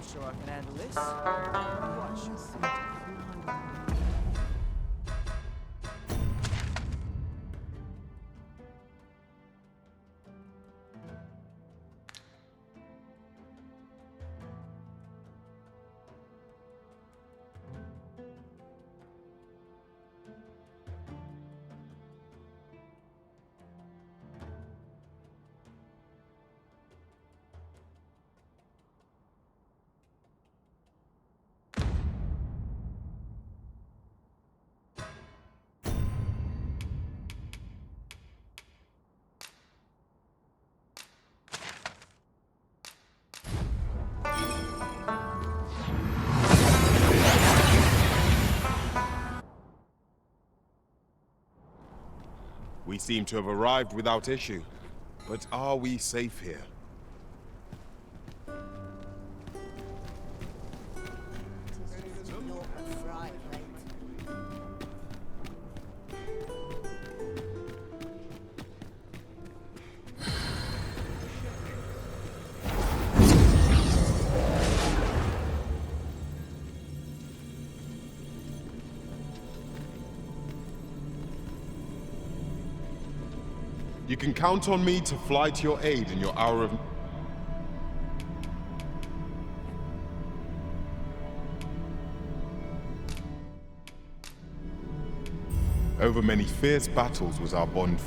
I'm sure I can handle this. Watch. We seem to have arrived without issue. But are we safe here? You can count on me to fly to your aid in your hour of... Over many fierce battles was our bond.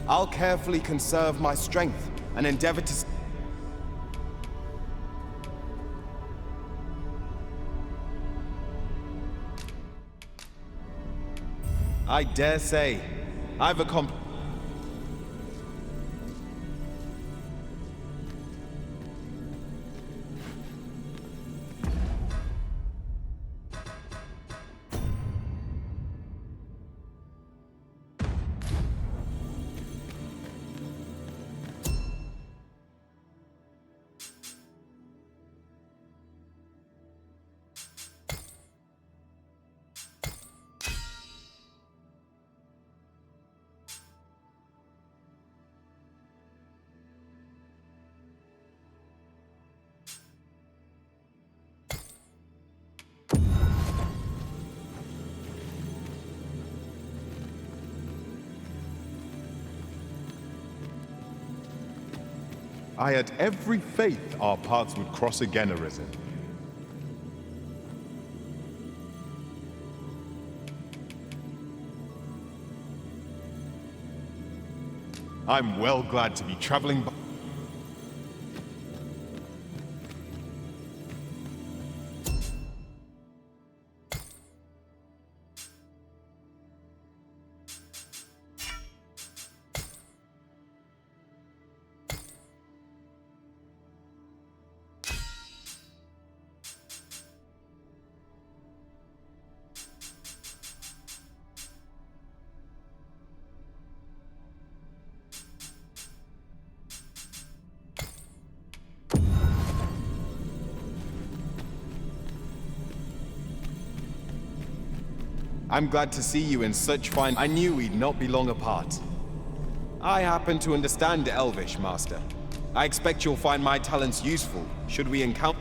I'll carefully conserve my strength and endeavor to... I dare say, I've accomplished... I had every faith our paths would cross again, Arisen. I'm well glad to be traveling by... I'm glad to see you in such fine... I knew we'd not be long apart. I happen to understand Elvish, Master. I expect you'll find my talents useful, should we encounter...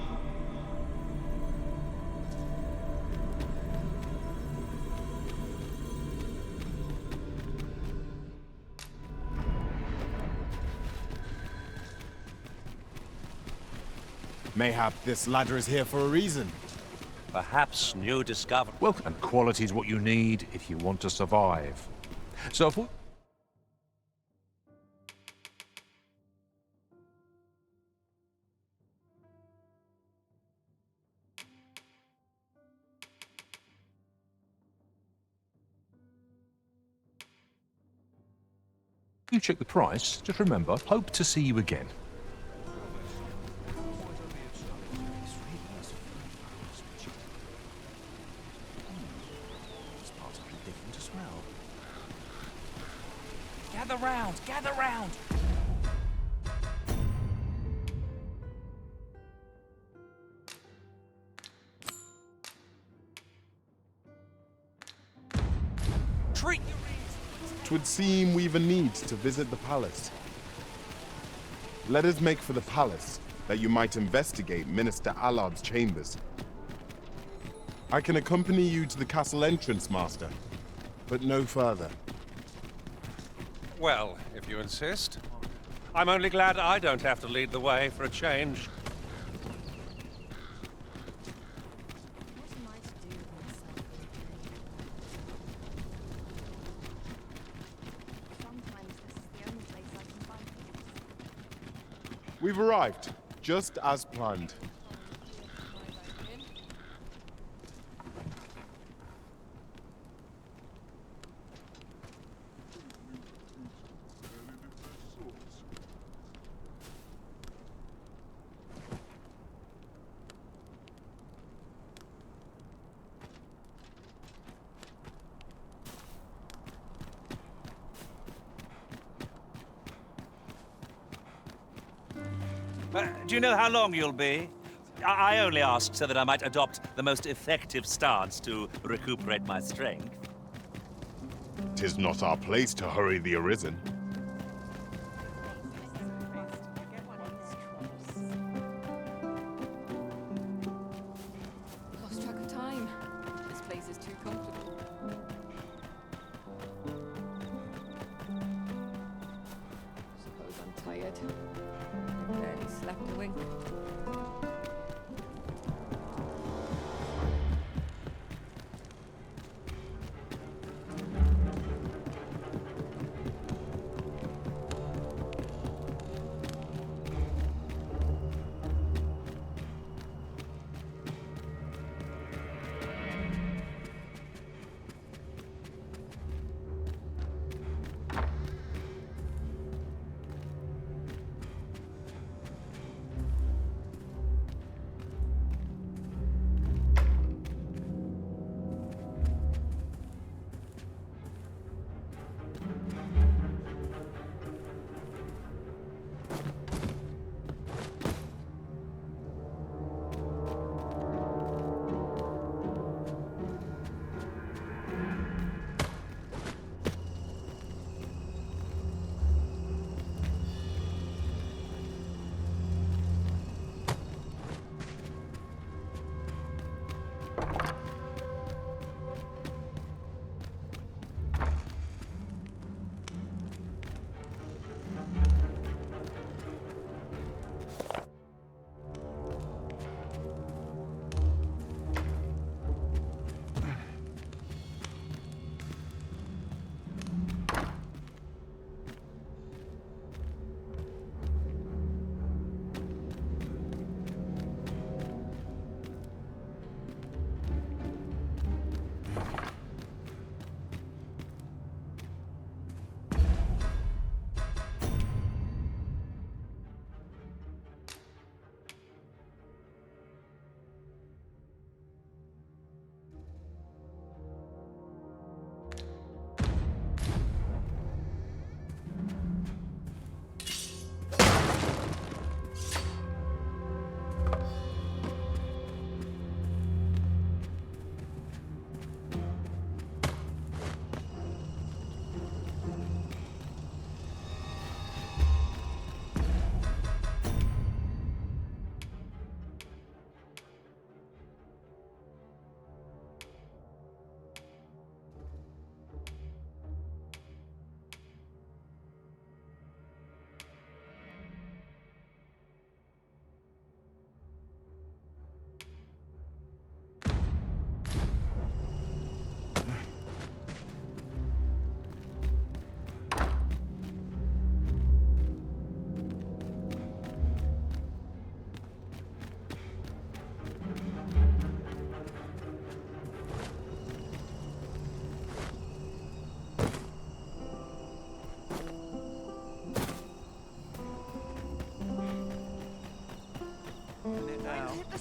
Mayhap this ladder is here for a reason. Perhaps new discovery. Well, and quality's what you need if you want to survive. So if we... You check the price, just remember, hope to see you again. Gather round! Gather round! would seem we've a need to visit the palace. Let us make for the palace, that you might investigate Minister Allard's chambers. I can accompany you to the castle entrance, Master, but no further. Well, if you insist. I'm only glad I don't have to lead the way for a change. What am I to do with myself in a day? Sometimes this is the only place I can find peace. We've arrived, just as planned. Do you know how long you'll be? I only asked so that I might adopt the most effective stance to recuperate my strength. 'Tis not our place to hurry the arisen. Lost track of time. This place is too comfortable. Suppose I'm tired. I barely slept a wink.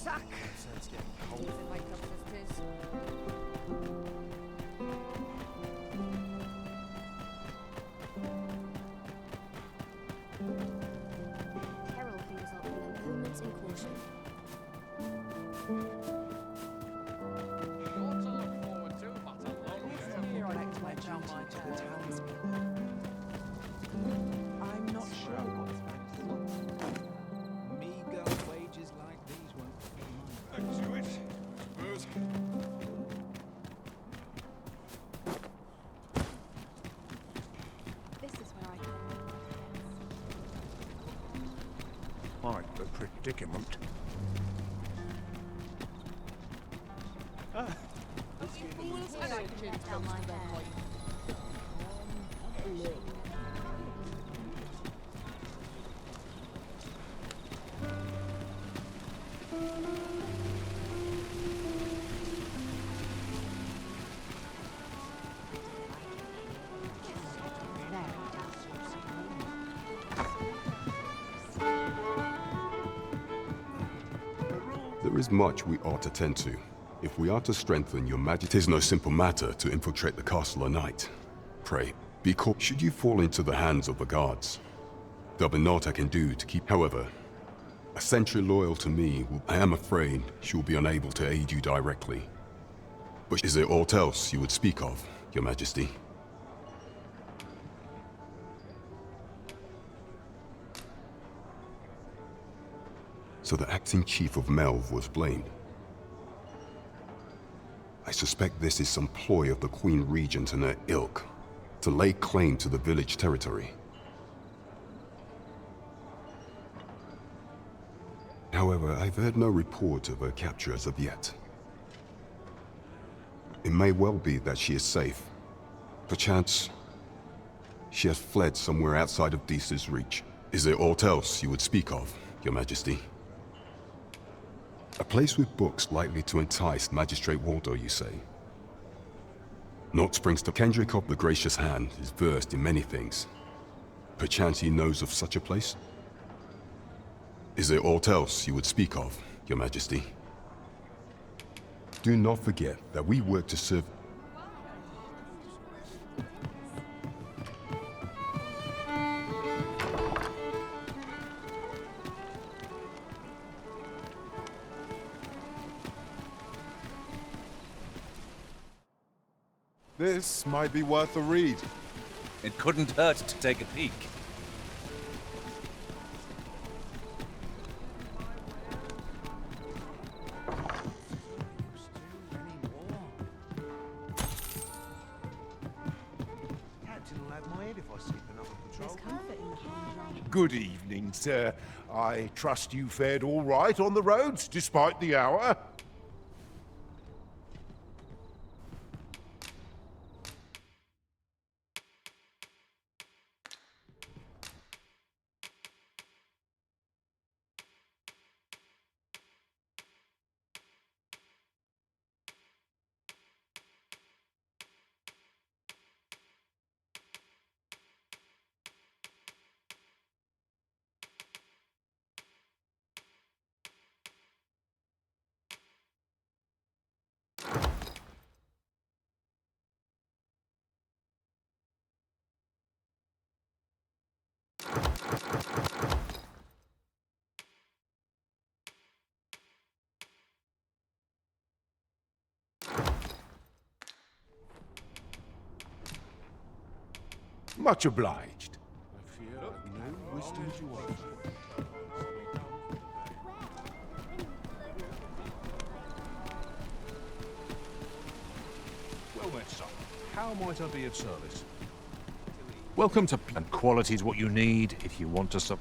sack. So it's getting cold. In my cup of tis. Herald fingers up with improvements in caution. Here I like to down my townspeople. Quite the predicament. Down my hair. There is much we ought to tend to. If we are to strengthen your majesty, it is no simple matter to infiltrate the castle at night. Pray, be cautious should you fall into the hands of the guards. There'll be naught I can do to keep. However, a sentry loyal to me, I am afraid she will be unable to aid you directly. But is there aught else you would speak of, your majesty? So the acting chief of Melv was blamed. I suspect this is some ploy of the Queen Regent and her ilk to lay claim to the village territory. However, I've heard no report of her capture as of yet. It may well be that she is safe. Perchance, she has fled somewhere outside of Deesa's reach. Is there aught else you would speak of, your majesty? A place with books likely to entice Magistrate Waldo, you say? Naught springs to Kendrick of the Gracious Hand is versed in many things. Perchance he knows of such a place? Is there aught else you would speak of, your majesty? Do not forget that we work to serve. This might be worth a read. It couldn't hurt to take a peek. Good evening, sir. I trust you fared all right on the roads, despite the hour. Much obliged. I fear no wisdom to offer. Well then, son, how might I be of service? Welcome to... And quality is what you need if you want to survive.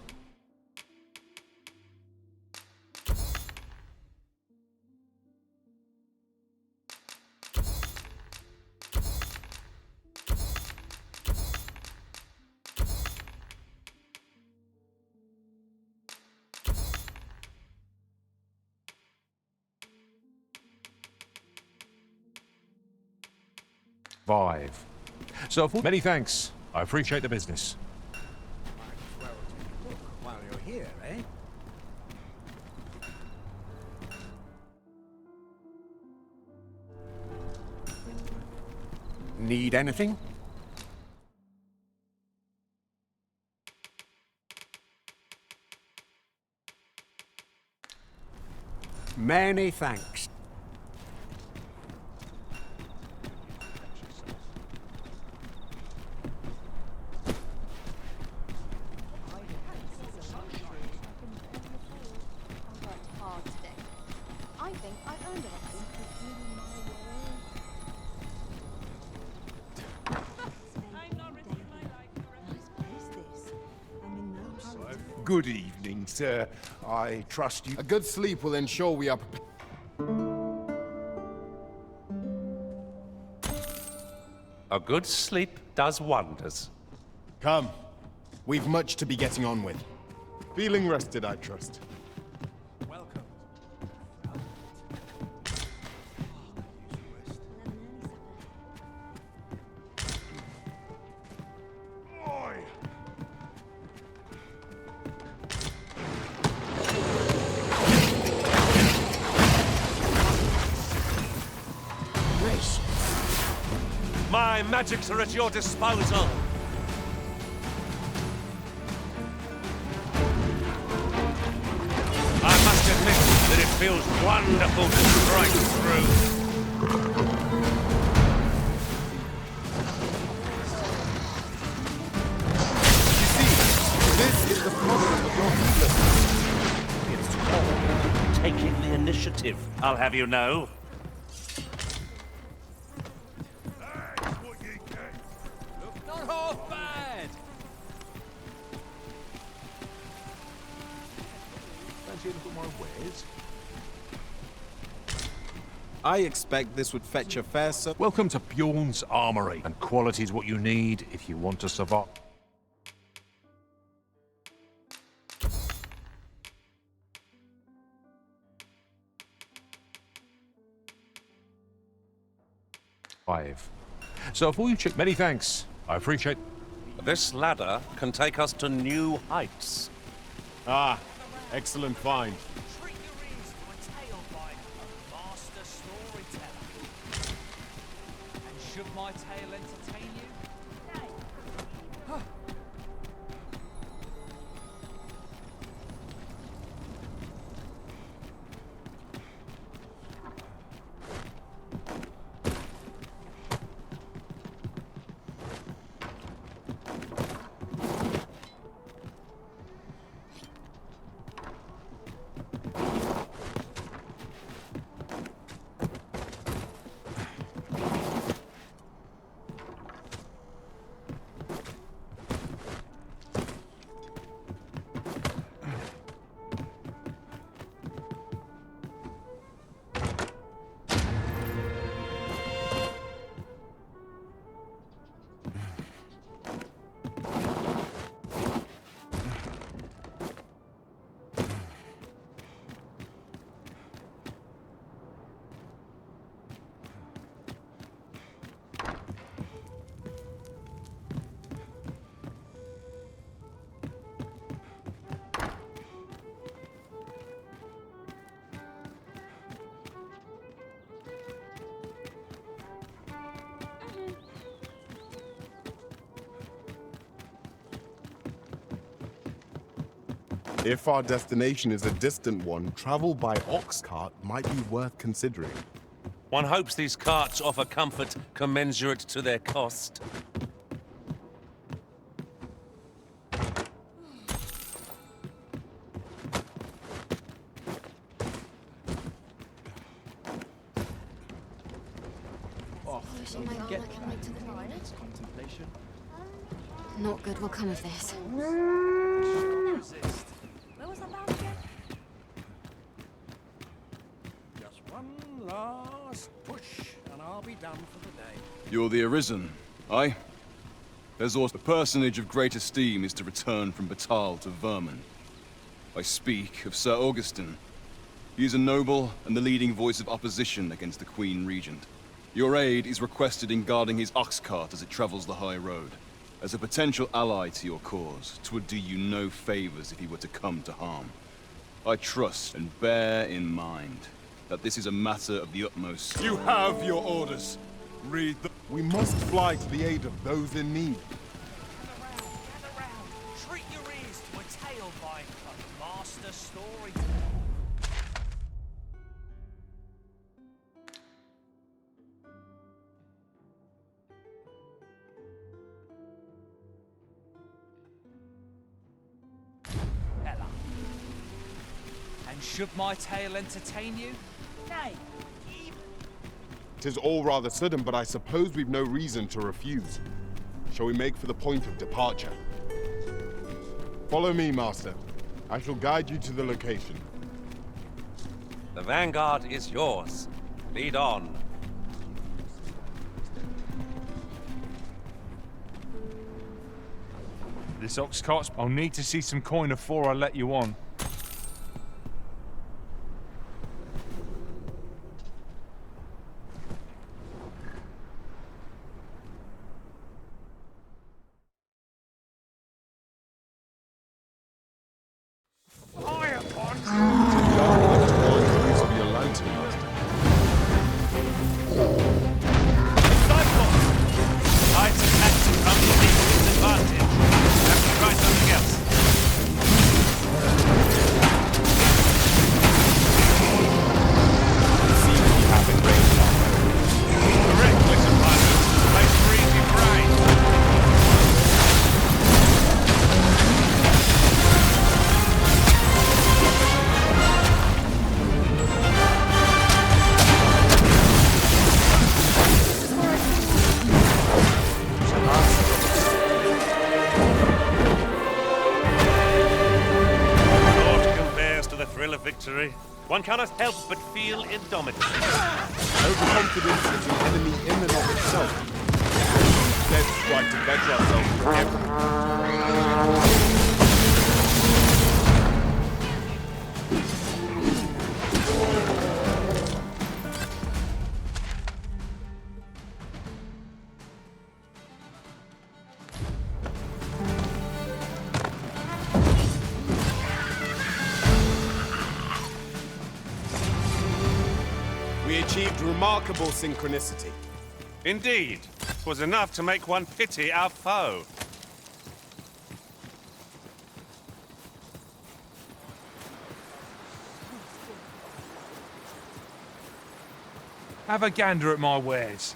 So, many thanks. I appreciate the business. Might as well take a look while you're here, eh? Need anything? Many thanks. I think I've earned it. Good evening, sir. I trust you. A good sleep will ensure we are prepared. A good sleep does wonders. Come. We've much to be getting on with. Feeling rested, I trust. Welcome. Oi! My magics are at your disposal. I must admit that it feels wonderful to strike through. You see, this is the problem of your heedlessness. It's called taking the initiative, I'll have you know. Not half bad. Fancy a look at my wares? I expect this would fetch a fair sum. Welcome to Bjorn's Armory, and quality is what you need if you want to survive. So before you check, many thanks. I appreciate. This ladder can take us to new heights. Ah, excellent find. Treat your ears to a tale by a master storyteller. And should my tale entertain you? Nay. If our destination is a distant one, travel by ox cart might be worth considering. One hopes these carts offer comfort commensurate to their cost. Polishing my armor can lead to the coronet. Not good will come of this. Resist. Where was that bound again? Just one last push, and I'll be done for the day. You're the Arisen, aye? There's also the personage of great esteem is to return from Batal to Vermin. I speak of Sir Augustin. He is a noble and the leading voice of opposition against the Queen Regent. Your aid is requested in guarding his ox cart as it travels the high road. As a potential ally to your cause, 'twould do you no favors if he were to come to harm. I trust and bear in mind that this is a matter of the utmost. You have your orders. Read the... We must fly to the aid of those in need. Gather round. Treat your ears to a tale by a master storyteller. Ella. And should my tale entertain you? Nay. Tis all rather sudden, but I suppose we've no reason to refuse. Shall we make for the point of departure? Follow me, Master. I shall guide you to the location. The vanguard is yours. Lead on. This ox cart's... I'll need to see some coin before I let you on. Use of your lantern, Master. Tides of action come to equal disadvantage. Have to try something else. Seem to be having range on. Correct, listen, pilot. Place for easy brain. Naught compares to the thrill of victory. One cannot help but feel indomitable. Overconfidence is an enemy in and of itself. Let's try to better ourselves forever. We achieved remarkable synchronicity. Indeed, 'twas enough to make one pity our foe. Have a gander at my wares.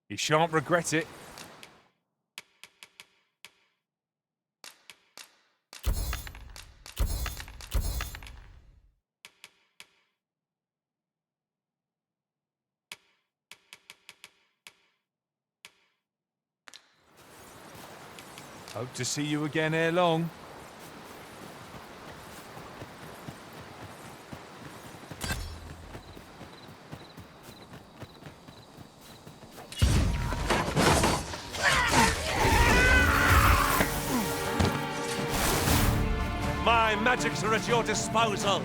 You shan't regret it. Hope to see you again ere long. My magics are at your disposal.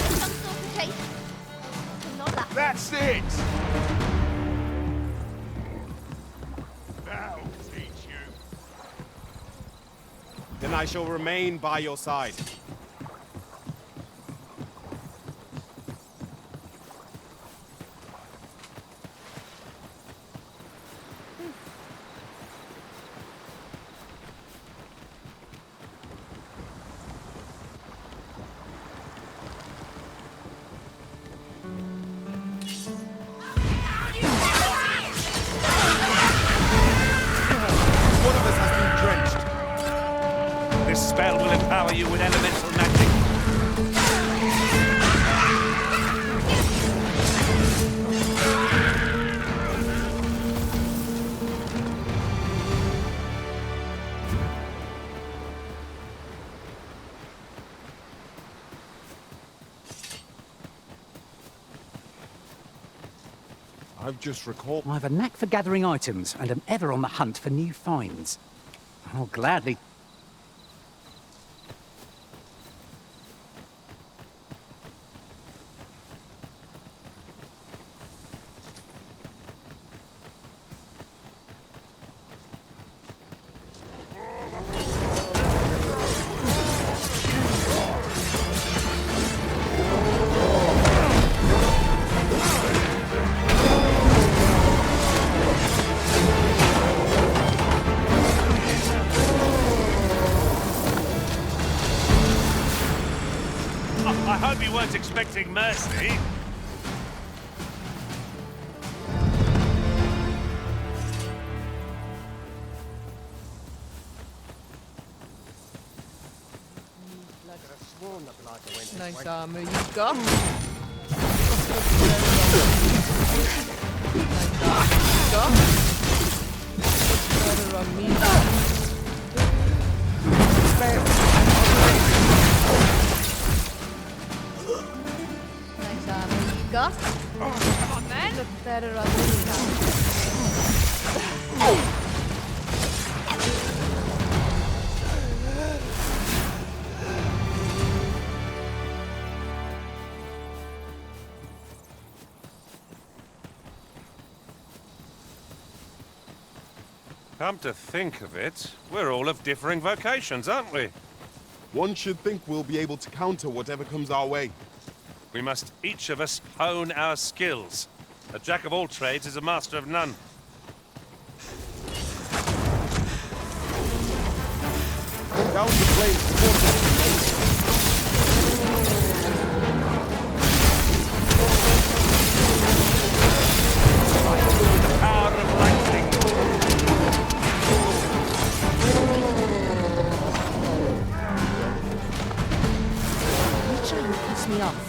Some sort of taste. But not that. That's it! That'll teach you. Then I shall remain by your side. One of us has been drenched. This spell will empower you with elemental magic. I've just recalled. I have a knack for gathering items and am ever on the hunt for new finds. I'll gladly... I hope you weren't expecting mercy. Nice armor you got. Better on me. Nice armor you got. Come on, man. Look better on me now. Come to think of it, we're all of differing vocations, aren't we? One should think we'll be able to counter whatever comes our way. We must each of us hone our skills. A jack of all trades is a master of none. Down the blade. The power of lightning. You're trying to piss me off.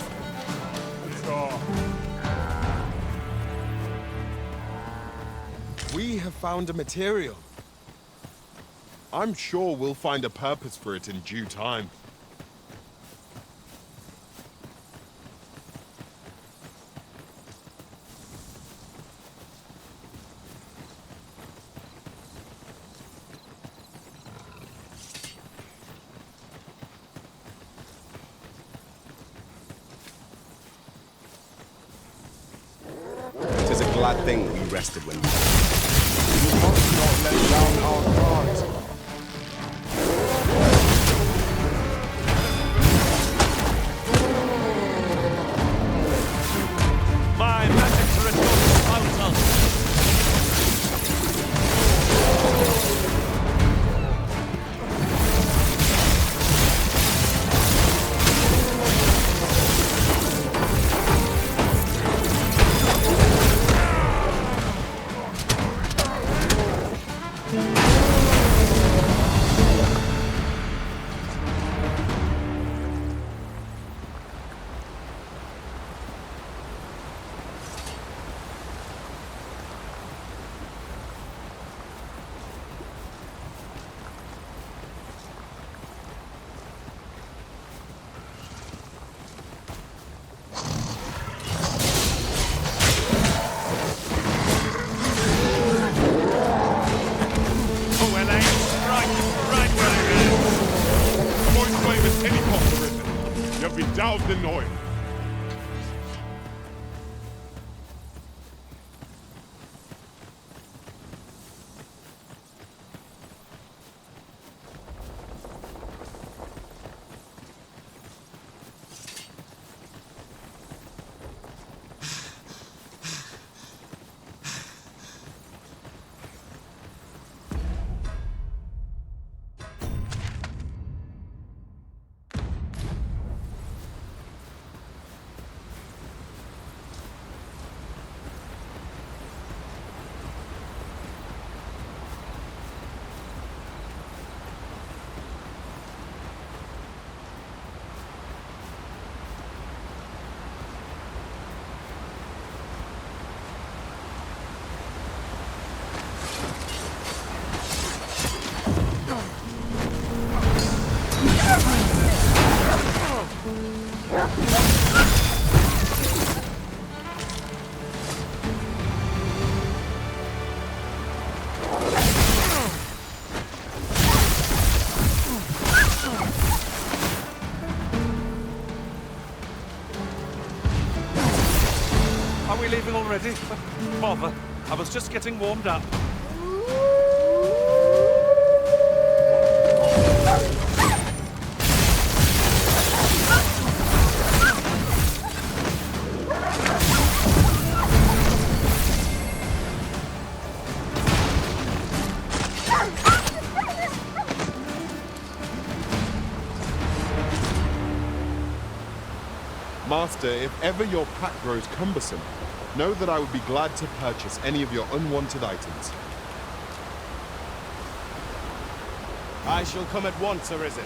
We have found a material. I'm sure we'll find a purpose for it in due time. Tis a glad thing we rested when we must not let down our guard. My magic's at your disposal. You've been doused in oil. Are we leaving already? Bother. I was just getting warmed up. Master, if ever your pack grows cumbersome, know that I would be glad to purchase any of your unwanted items. I shall come at once, Arisen.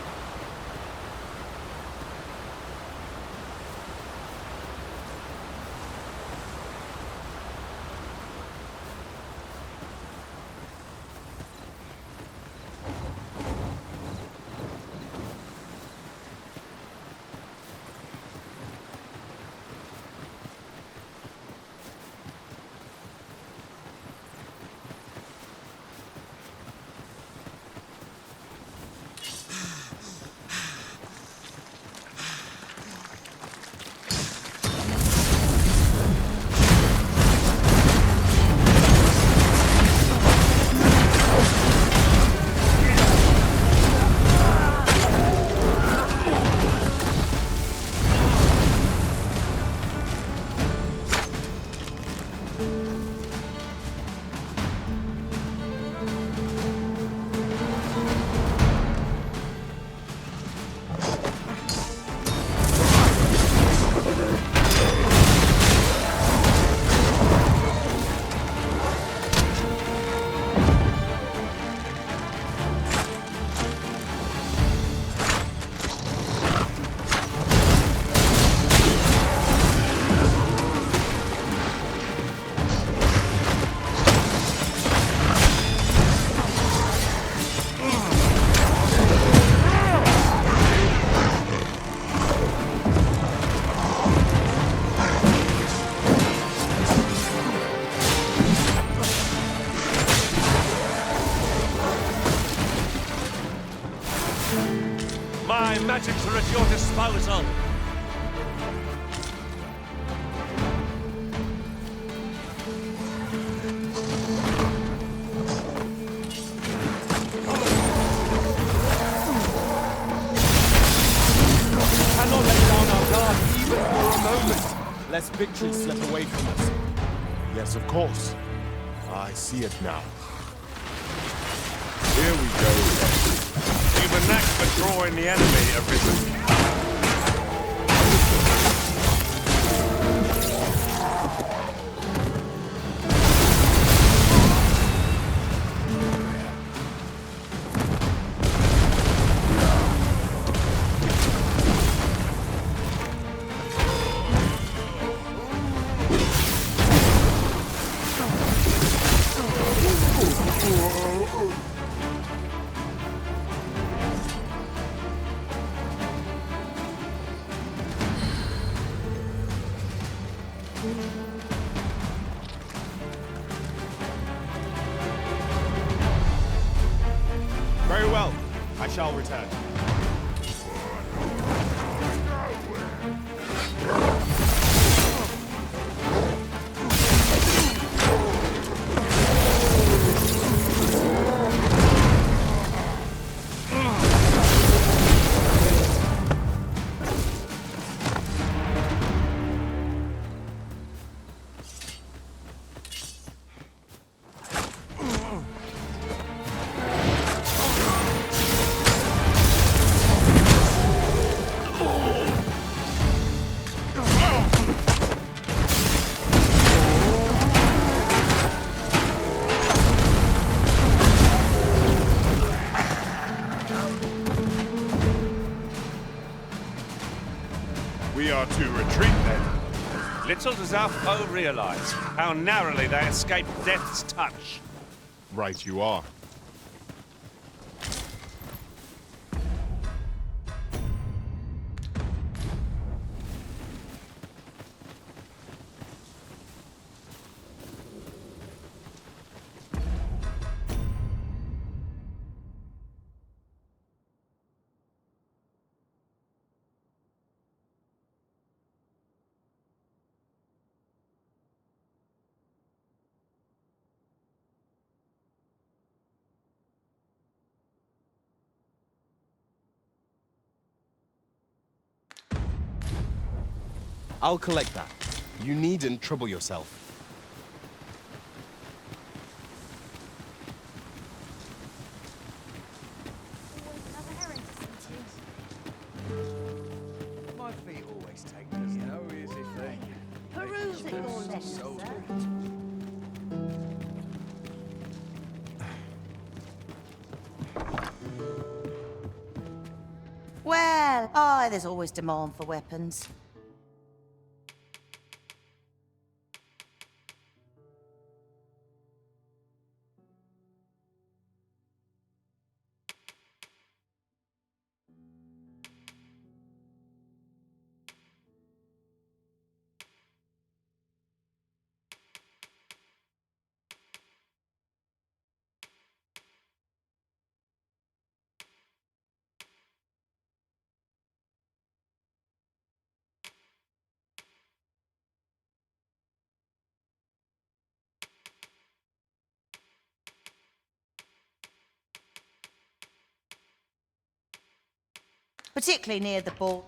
My magics are at your disposal. Cannot let down our guard even for a moment, lest victory slip away from us. Yes, of course. I see it now. Here we go. You've a knack for drawing the enemy, Arisen. Very well. I shall return. We are to retreat then. Little does our foe realize how narrowly they escape death's touch. Right you are. I'll collect that. You needn't trouble yourself. My feet always take me. How is it thing? Peruse at your leisure, sir. Well, there's always demand for weapons. Particularly near the ball.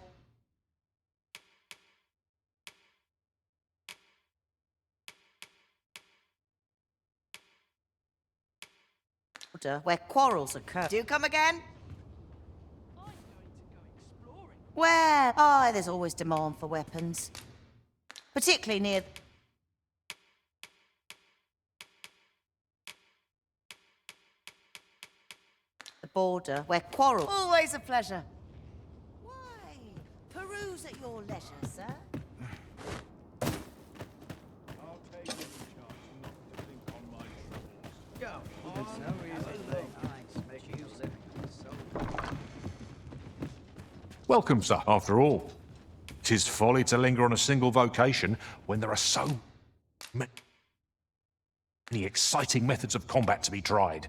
where quarrels occur. Do you come again? Well, there's always demand for weapons. Particularly near... the border, where quarrel... Always a pleasure. Why? Peruse at your leisure, sir. I'll take it, Charles, not to think on my troubles. Go on, Welcome, sir, after all. 'Tis folly to linger on a single vocation when there are so many exciting methods of combat to be tried.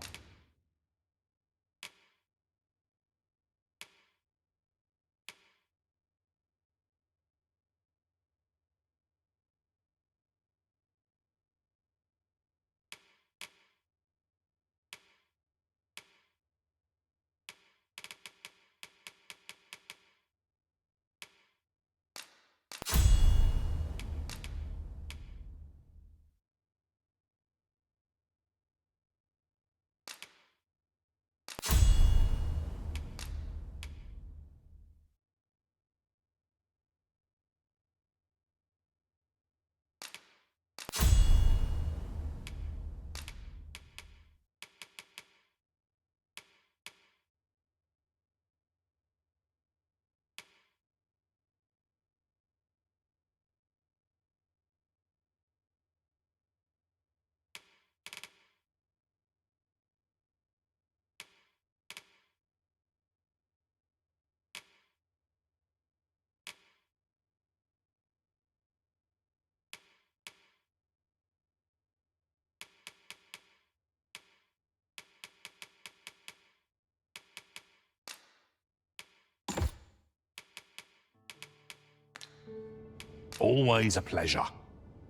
Always a pleasure.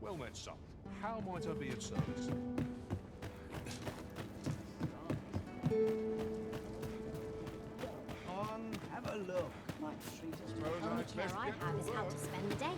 Well met, sir. How might I be of service? on, have a look. Might treat us to The only care I have is how to spend the day.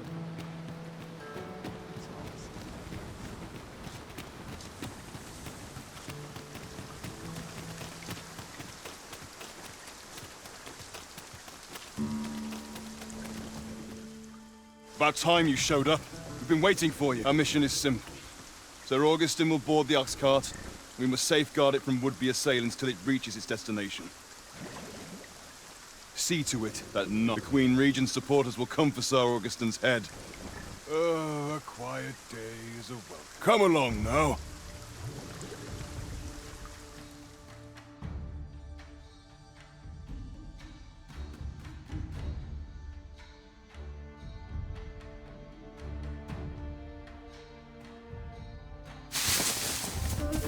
About time you showed up. We've been waiting for you. Our mission is simple. Sir Augustin will board the ox cart. We must safeguard it from would-be assailants till it reaches its destination. See to it that none of the Queen Regent's supporters will come for Sir Augustin's head. A quiet day is a welcome. Come along now.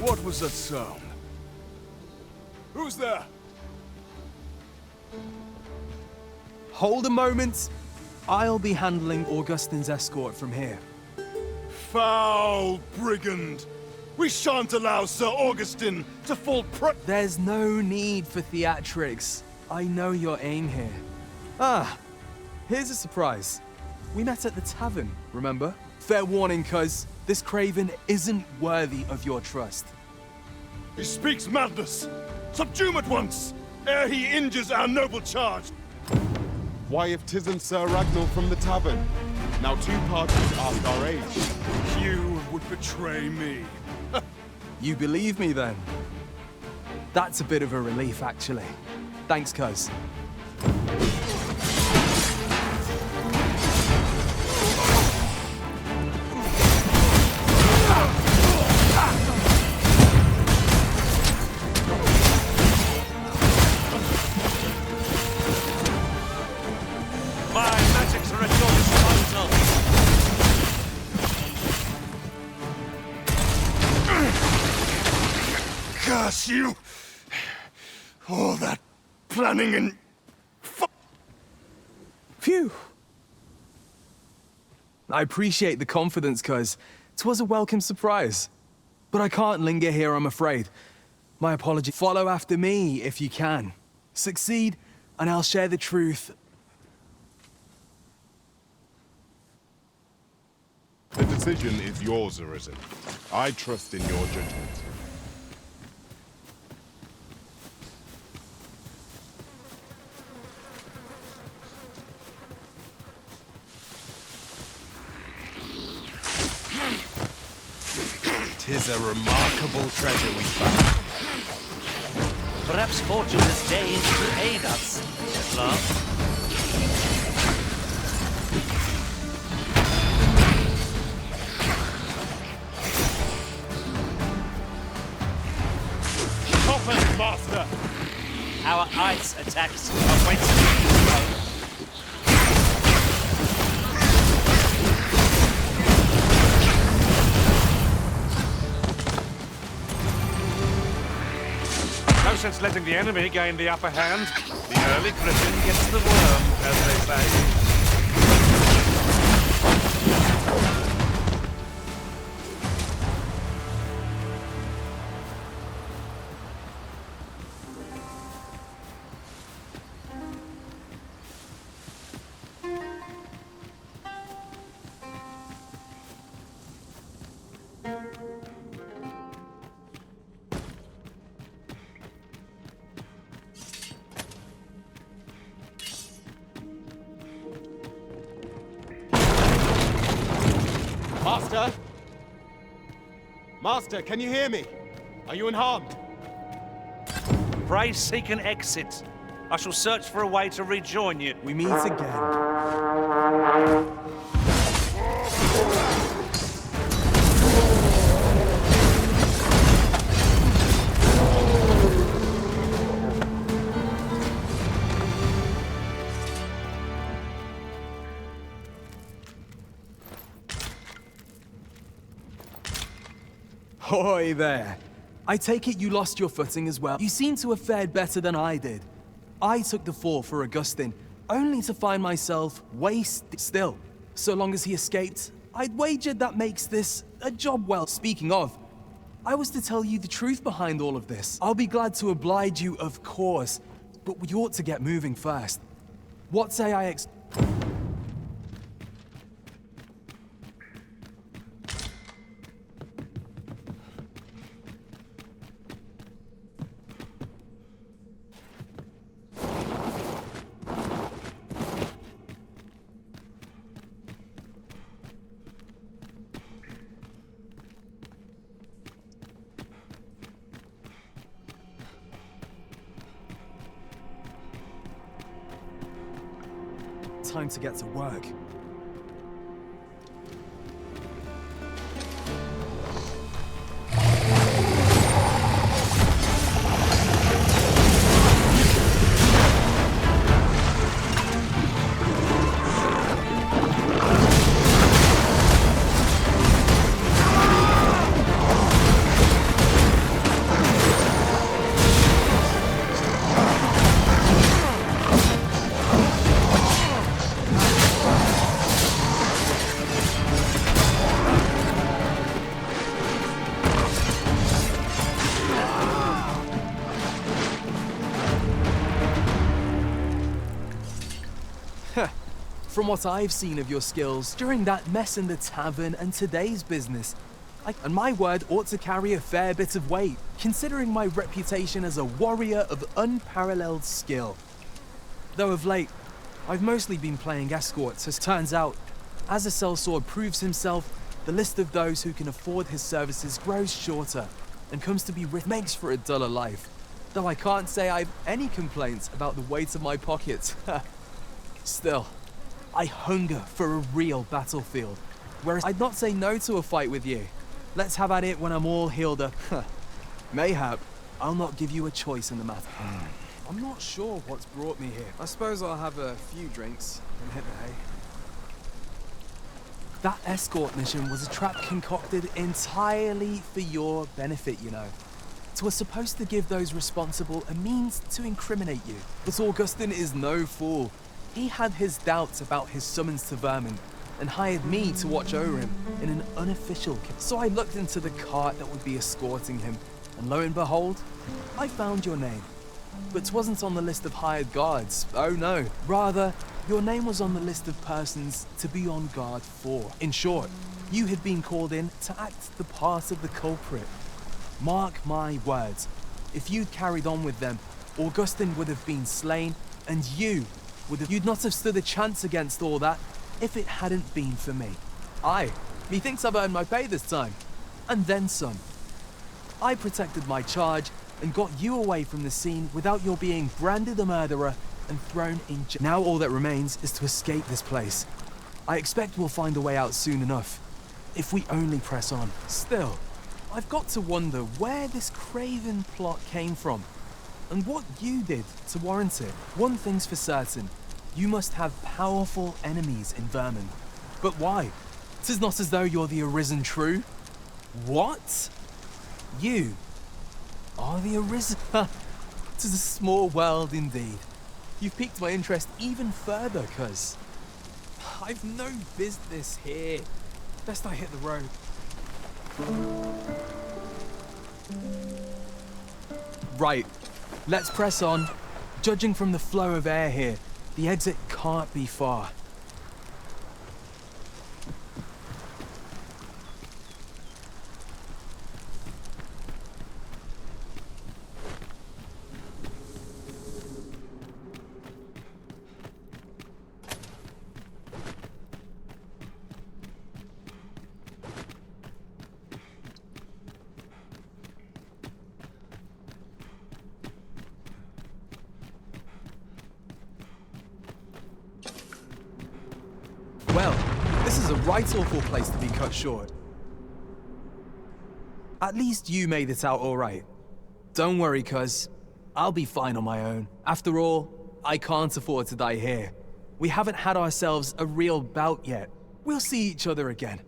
What was that sound? Who's there? Hold a moment. I'll be handling Augustin's escort from here. Foul brigand! We shan't allow Sir Augustin to fall There's no need for theatrics. I know your aim here. Ah, here's a surprise. We met at the tavern, remember? Fair warning, cuz this craven isn't worthy of your trust. He speaks madness! Subdue him at once, ere he injures our noble charge! Why, if 'tisn't Sir Ragnar from the tavern? Now two parties ask our age. You would betray me. You believe me, then? That's a bit of a relief, actually. Thanks, cuz. Curse you! All that planning and... Phew! I appreciate the confidence, cuz 'twas a welcome surprise. But I can't linger here, I'm afraid. My apology. Follow after me, if you can. Succeed, and I'll share the truth. The decision is yours, Arisen. I trust in your judgment. 'Tis a remarkable treasure we found. Perhaps fortune has deigned to aid us at last. Coffin, master! Our ice attacks are waiting. No sense letting the enemy gain the upper hand. The early griffin gets the worm, as they say. Master? Master, can you hear me? Are you unharmed? Pray seek an exit. I shall search for a way to rejoin you. We meet again. Hoy there. I take it you lost your footing as well. You seem to have fared better than I did. I took the fall for Augustin, only to find myself still. So long as he escaped, I'd wagered that makes this a job well. Speaking of, I was to tell you the truth behind all of this. I'll be glad to oblige you, of course, but we ought to get moving first. What say I Time to get to work. From what I've seen of your skills during that mess in the tavern and today's business, and my word ought to carry a fair bit of weight, considering my reputation as a warrior of unparalleled skill. Though of late, I've mostly been playing escorts, as turns out. As a sellsword proves himself, the list of those who can afford his services grows shorter, and comes to be makes for a duller life. Though I can't say I've any complaints about the weight of my pockets. Still, I hunger for a real battlefield, whereas I'd not say no to a fight with you. Let's have at it when I'm all healed up. Mayhap, I'll not give you a choice in the matter. I'm not sure what's brought me here. I suppose I'll have a few drinks and hit the hay. That escort mission was a trap concocted entirely for your benefit, you know. It was supposed to give those responsible a means to incriminate you. But Augustin is no fool. He had his doubts about his summons to Vermin, and hired me to watch over him in an unofficial case. So I looked into the cart that would be escorting him, and lo and behold, I found your name. But 'twasn't on the list of hired guards, oh no. Rather, your name was on the list of persons to be on guard for. In short, you had been called in to act the part of the culprit. Mark my words, if you'd carried on with them, Augustin would have been slain, and you'd not have stood a chance against all that if it hadn't been for me. Aye, methinks I've earned my pay this time. and then some. I protected my charge and got you away from the scene without your being branded a murderer and thrown in jail. Now all that remains is to escape this place. I expect we'll find a way out soon enough, if we only press on. Still, I've got to wonder where this craven plot came from, and what you did to warrant it. One thing's for certain, you must have powerful enemies in Vermin. But why? 'Tis not as though you're the Arisen True. What? You are the Arisen? 'Tis a small world indeed. You've piqued my interest even further, cuz I've no business here. Best I hit the road. Right, let's press on. Judging from the flow of air here, the exit can't be far. Well, this is a right awful place to be cut short. At least you made it out all right. Don't worry, cuz. I'll be fine on my own. After all, I can't afford to die here. We haven't had ourselves a real bout yet. We'll see each other again.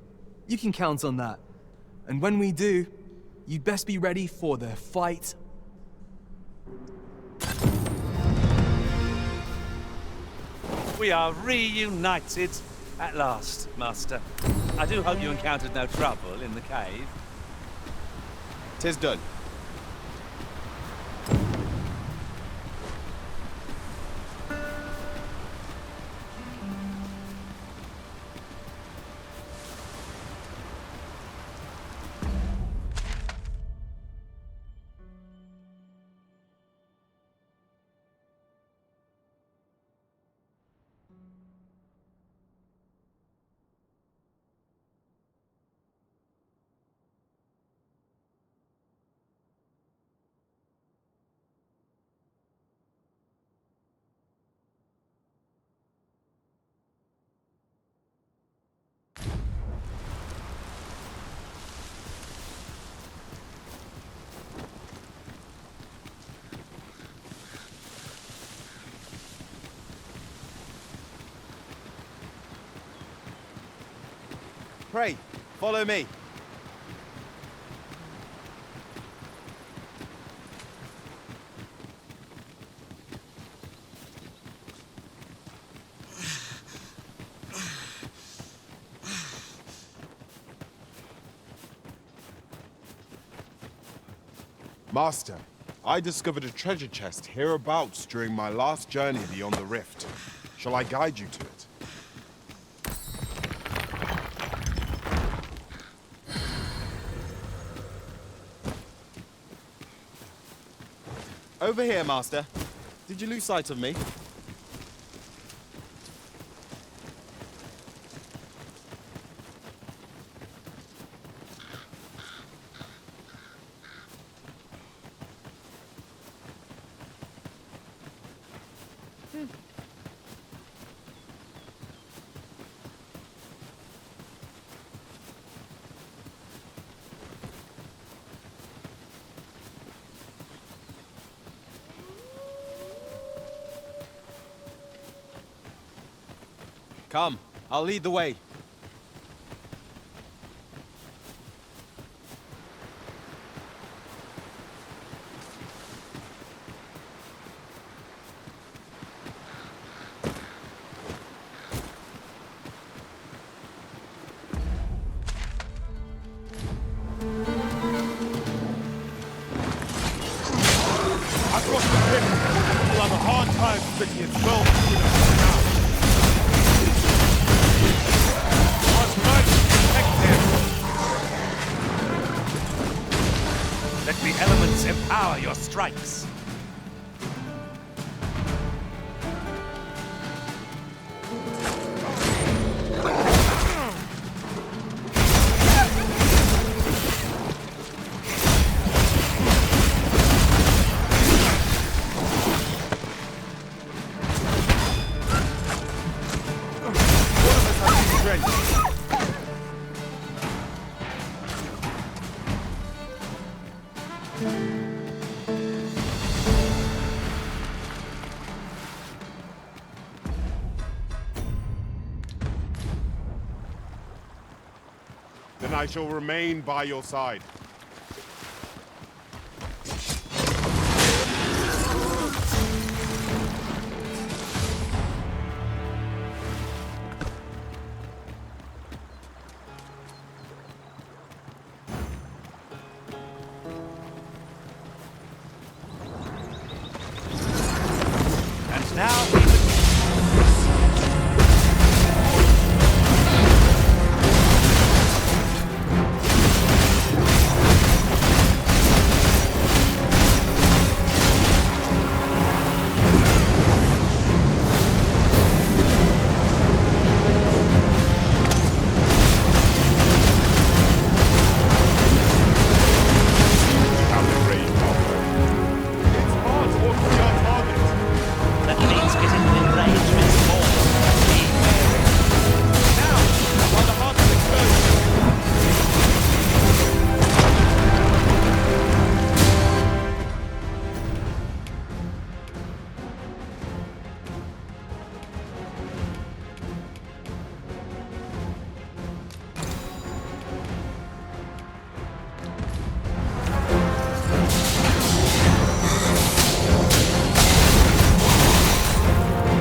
You can count on that. And when we do, you'd best be ready for the fight. We are reunited at last, Master. I do hope you encountered no trouble in the cave. 'Tis done. Pray, follow me. Master, I discovered a treasure chest hereabouts during my last journey beyond the rift. Shall I guide you to it? Over here, Master. Did you lose sight of me? Come, I'll lead the way. Across the pit, we'll have a hard time sticking its well through the now. Let the elements empower your strikes. Then I shall remain by your side. And now we begin. That means getting within range of its ball. Be wary. Now, while the heart is exposed.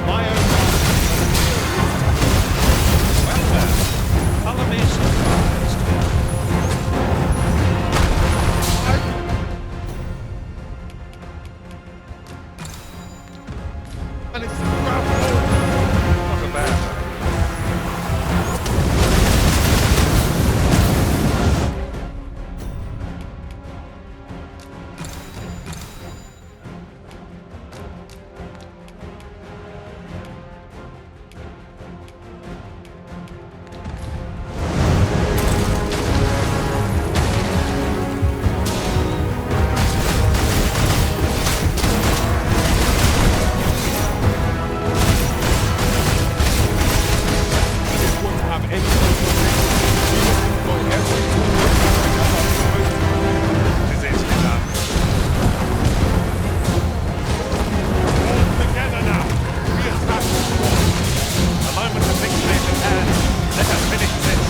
My own Well done. Follow me surprised. and it's Not a bad one. want to have any for every It is easily done. all together now. We attack. A moment of victory is at hand. Let us finish this.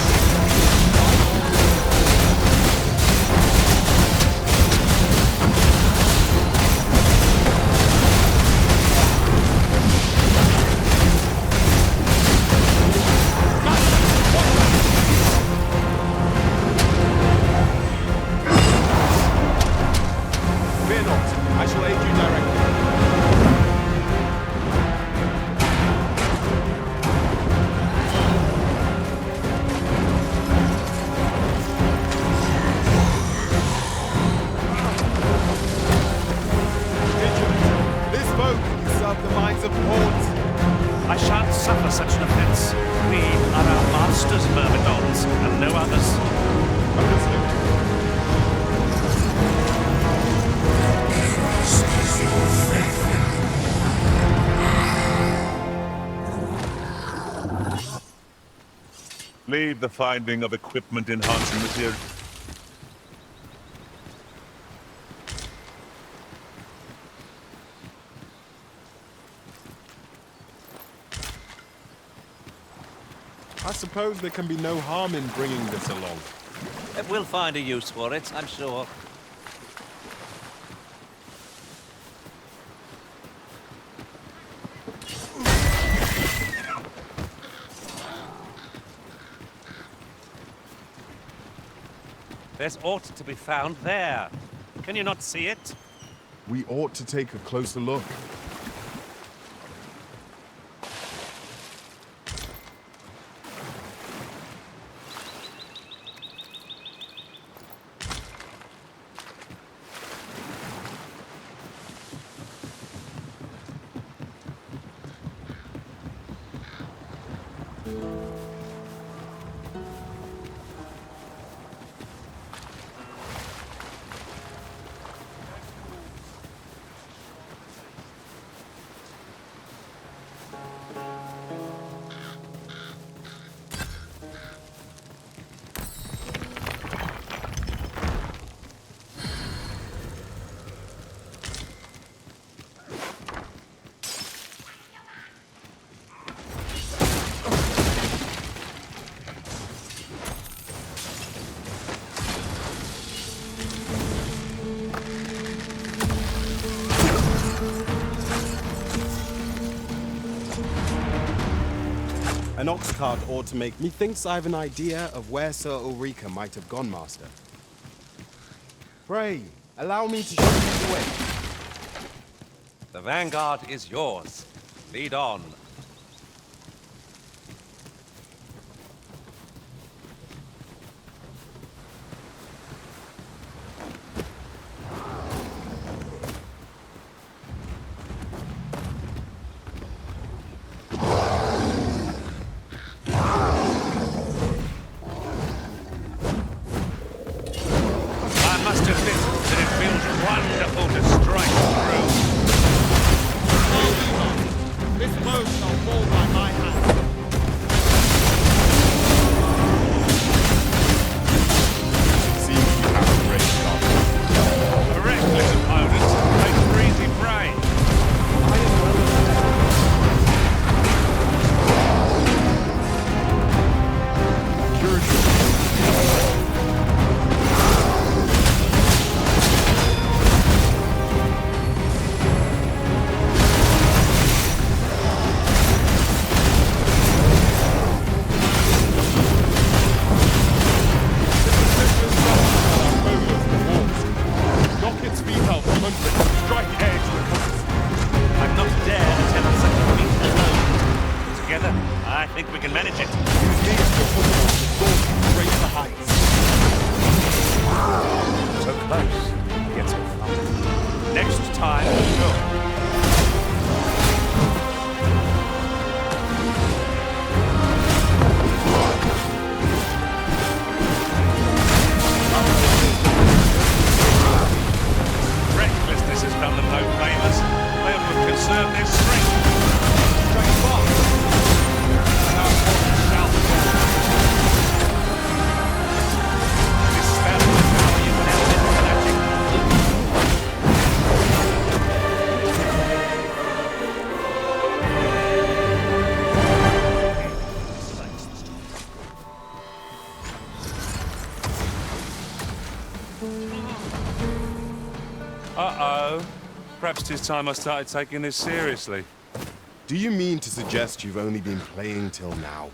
Fear not. I shall aid you directly. Vigilant. This boat can serve the minds of pawns. I shan't suffer such an offense. We are our masters' myrmidons, and no others. Understood. Leave the finding of equipment enhancing material. I suppose there can be no harm in bringing this along. We'll find a use for it, I'm sure. There's aught to be found there. Can you not see it? We ought to take a closer look. An ox cart ought to make... Methinks I have an idea of where Sir Ulrika might have gone, Master. Pray, allow me to show you the way. The vanguard is yours. Lead on. Uh-oh. Perhaps it's time I started taking this seriously. Do you mean to suggest you've only been playing till now?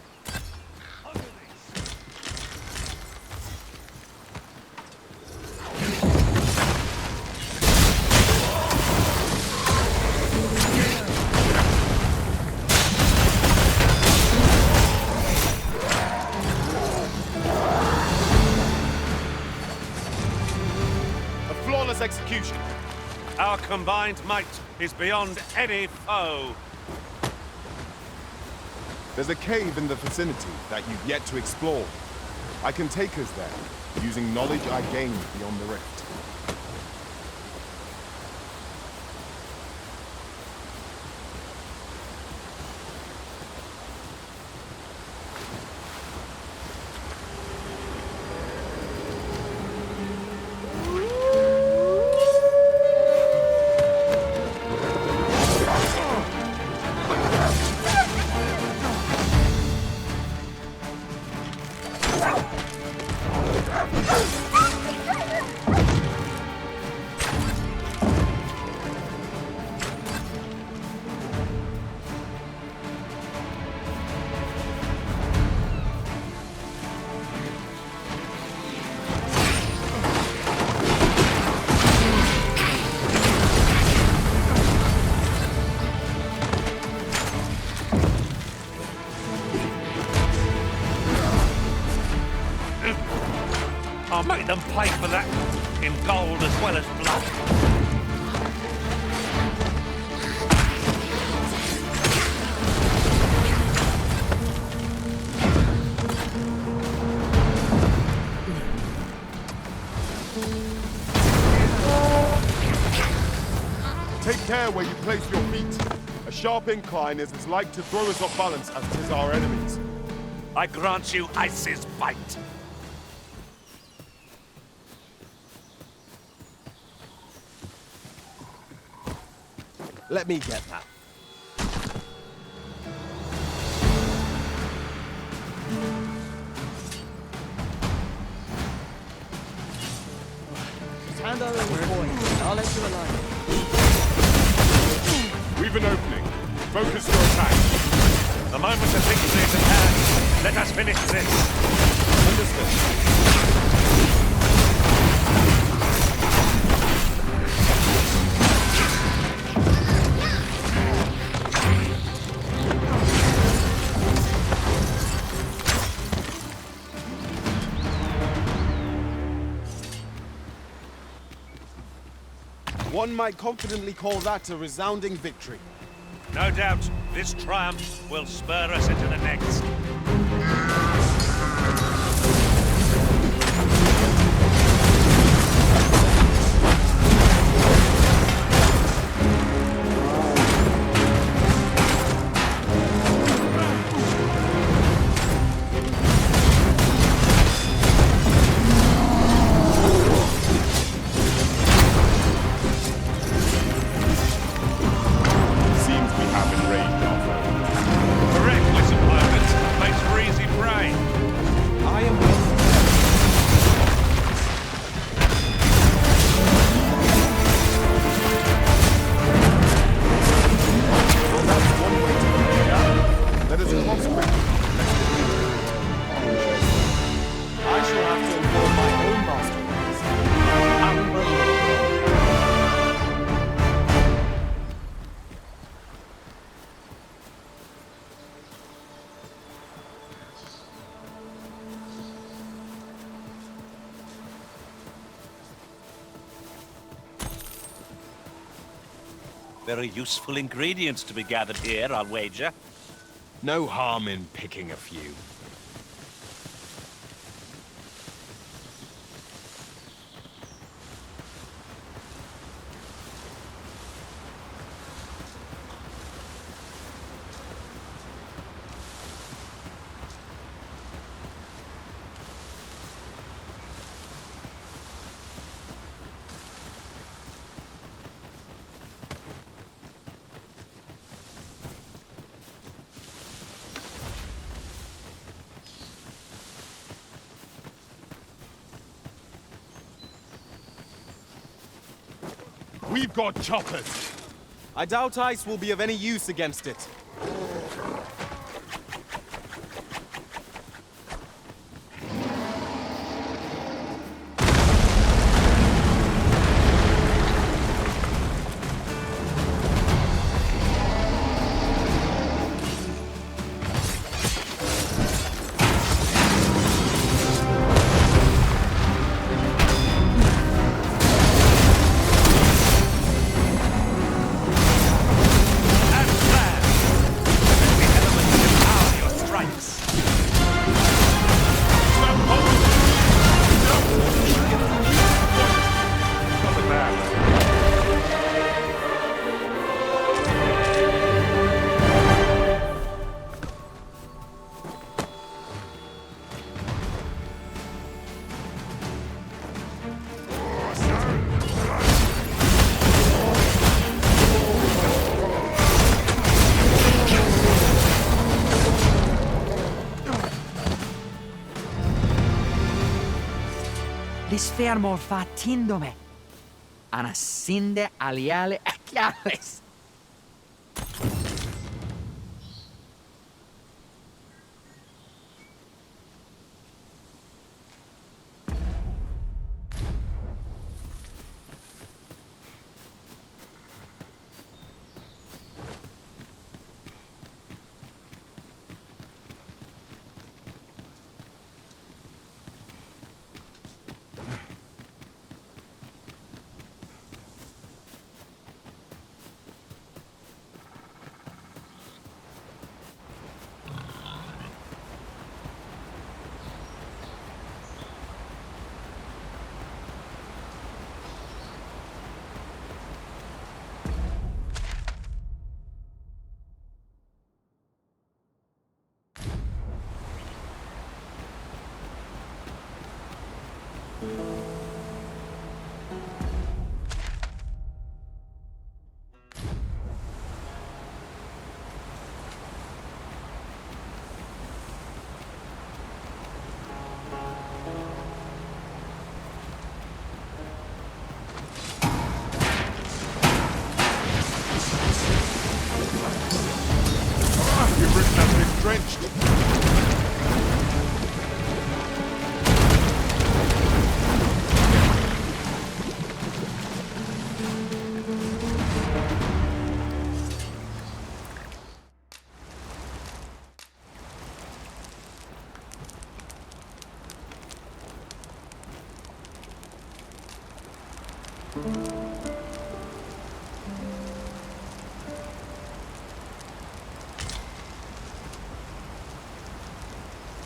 Execution. Our combined might is beyond any foe. There's a cave in the vicinity that you've yet to explore. I can take us there, using knowledge I gained beyond the rift. I'll make them pay for that in gold as well as blood. Take care where you place your feet. A sharp incline is as like to throw us off balance as 'tis our enemies. I grant you Ice's bite. Let me get that. Just hand over the boy, and I'll let you alone. We've an opening. Focus your attack. The moment of victory is at hand. Let us finish this. Understood. One might confidently call that a resounding victory. No doubt, this triumph will spur us into the next. Very useful ingredients to be gathered here, I'll wager. No harm in picking a few. We've got choppers! I doubt ice will be of any use against it. Lis fermo fatindome. Anasinde aliale akiales.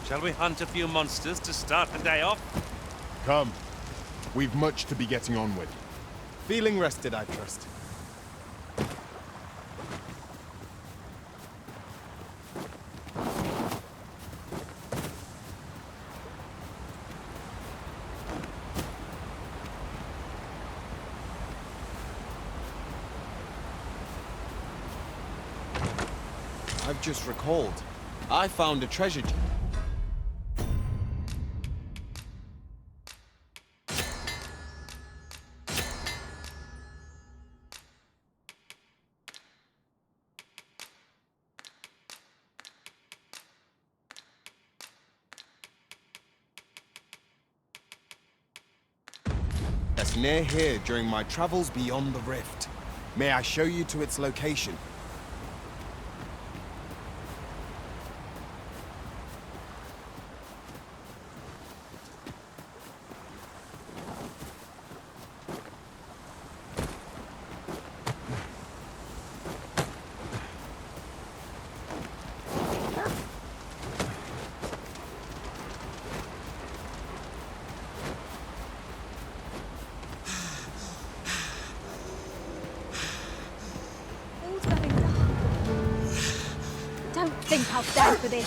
Shall we hunt a few monsters to start the day off? Come. We've much to be getting on with. Feeling rested, I trust. I've just recalled. I found a treasure. That's near here during my travels beyond the rift. May I show you to its location? All's going dark. Don't think I'll stand for this.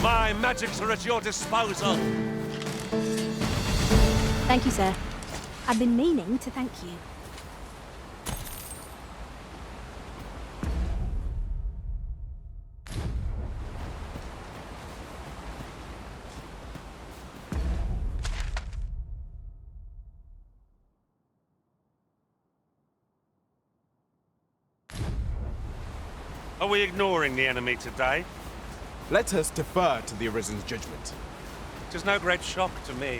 My magics are at your disposal. Thank you, sir. I've been meaning to thank you. Are we ignoring the enemy today? Let us defer to the Arisen's judgment. It is no great shock to me.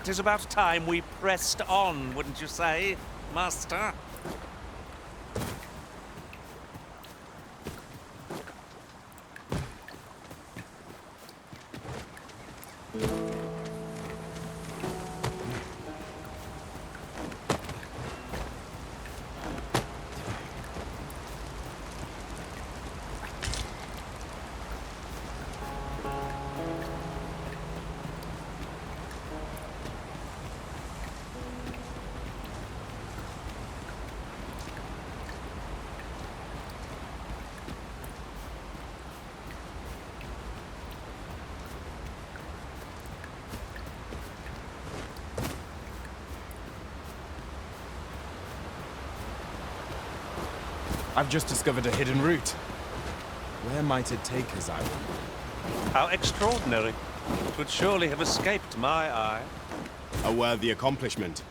It is about time we pressed on, wouldn't you say, Master? I've just discovered a hidden route. Where might it take us, I wonder? How extraordinary. It would surely have escaped my eye. A worthy accomplishment.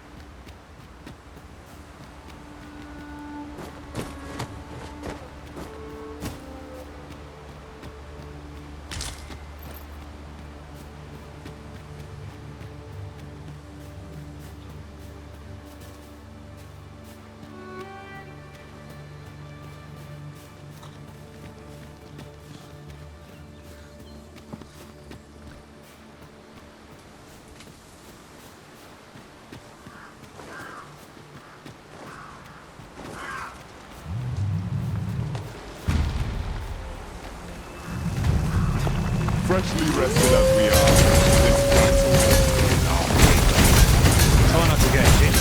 Freshly rested as we are, this battle is our Try not to get hit,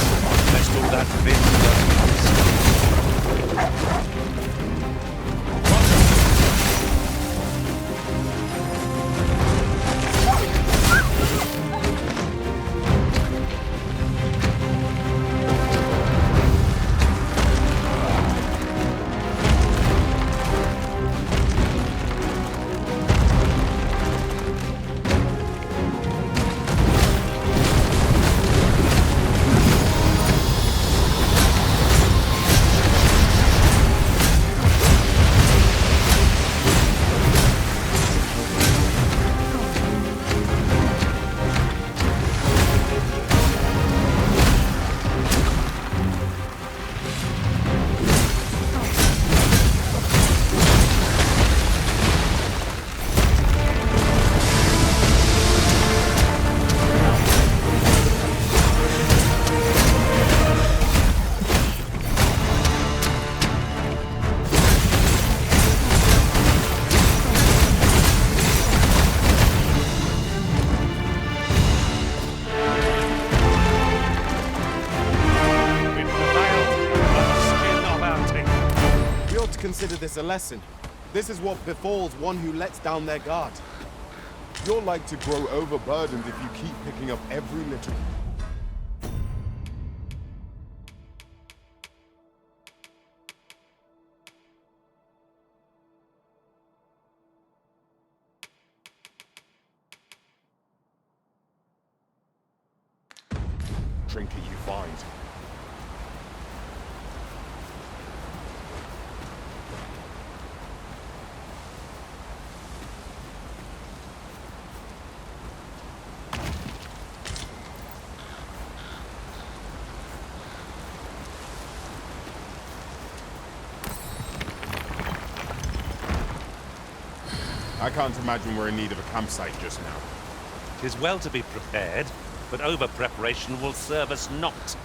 lest all that vim Consider this a lesson. This is what befalls one who lets down their guard. You're like to grow overburdened if you keep picking up every little. Trinket you find. I can't imagine we're in need of a campsite just now. 'Tis well to be prepared, but over-preparation will serve us not.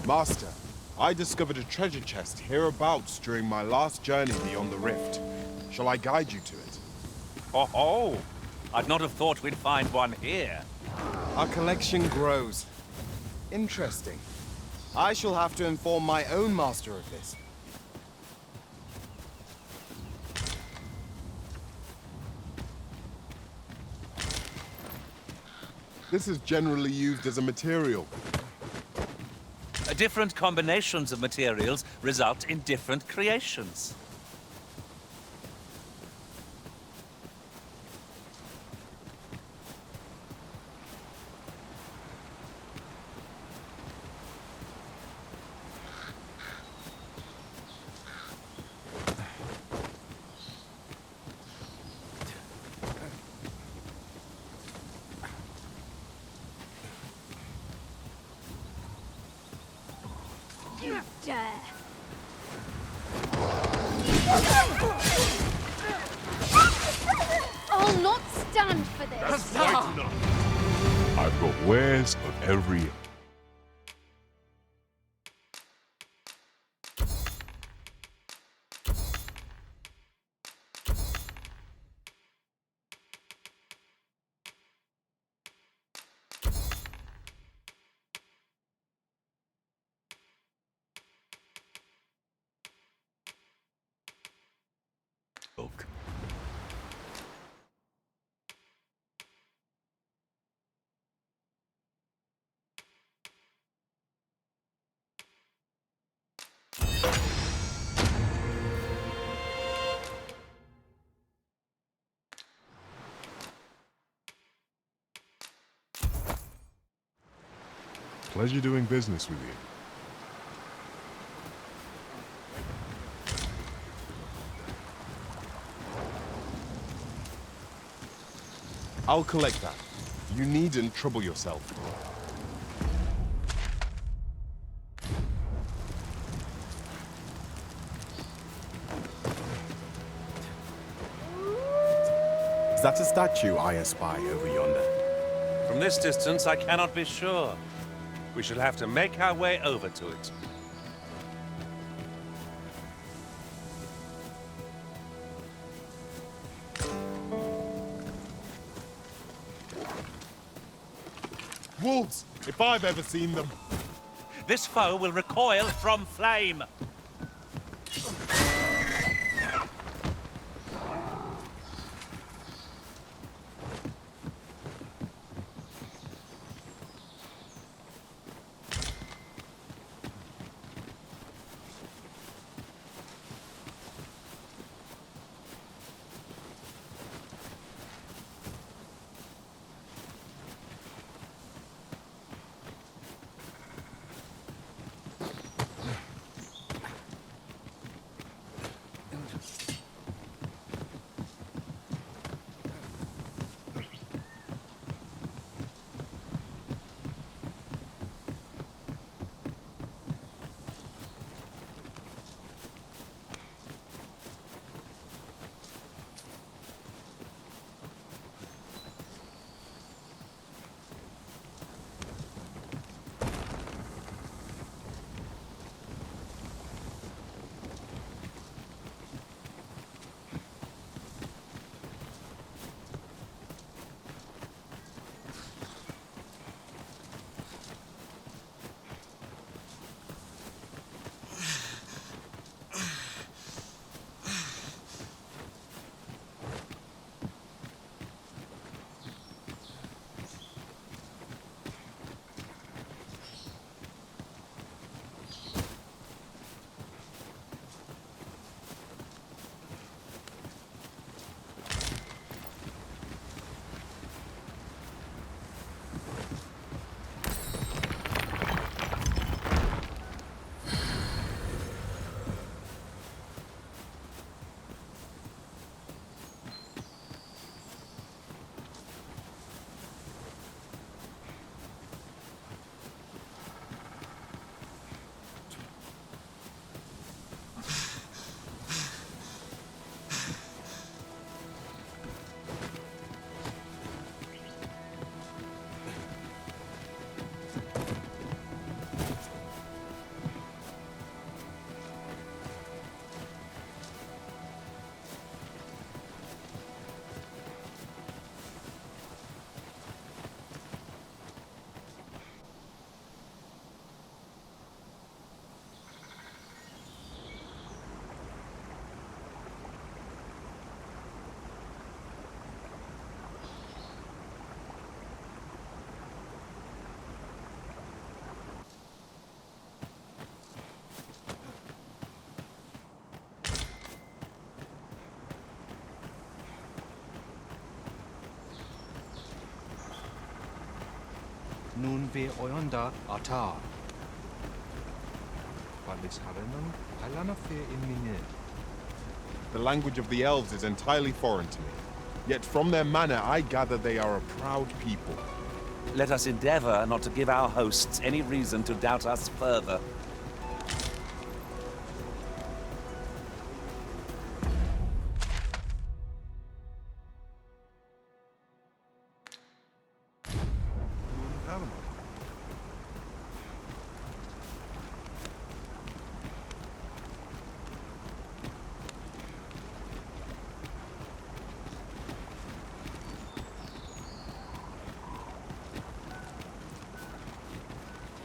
Master, I discovered a treasure chest hereabouts during my last journey beyond the rift. Shall I guide you to it? Oh, I'd not have thought we'd find one here. Our collection grows. Interesting. I shall have to inform my own master of this. This is generally used as a material. Different combinations of materials result in different creations. You dare! I'll not stand for this! That's quite enough. I've got wares of every... Pleasure doing business with you. I'll collect that. You needn't trouble yourself. Is that a statue I espy over yonder? From this distance, I cannot be sure. We shall have to make our way over to it. Wolves, if I've ever seen them. This foe will recoil from flame. Nun vi oyunda atar. Valis halenon, halana fe in minir. The language of the elves is entirely foreign to me. Yet from their manner, I gather they are a proud people. Let us endeavor not to give our hosts any reason to doubt us further.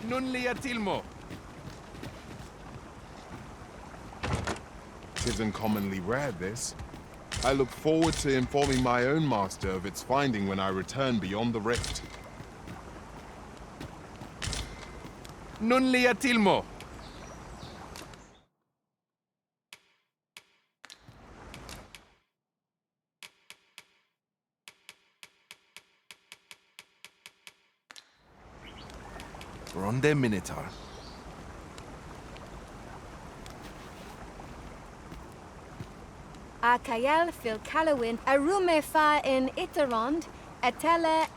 Nun lia tilmo. 'Tis uncommonly rare, this. I look forward to informing my own master of its finding when I return beyond the rift. Nun lia tilmo. the Minotaur. A Kayel fil Calawin, a rume fa in Iterond, etele.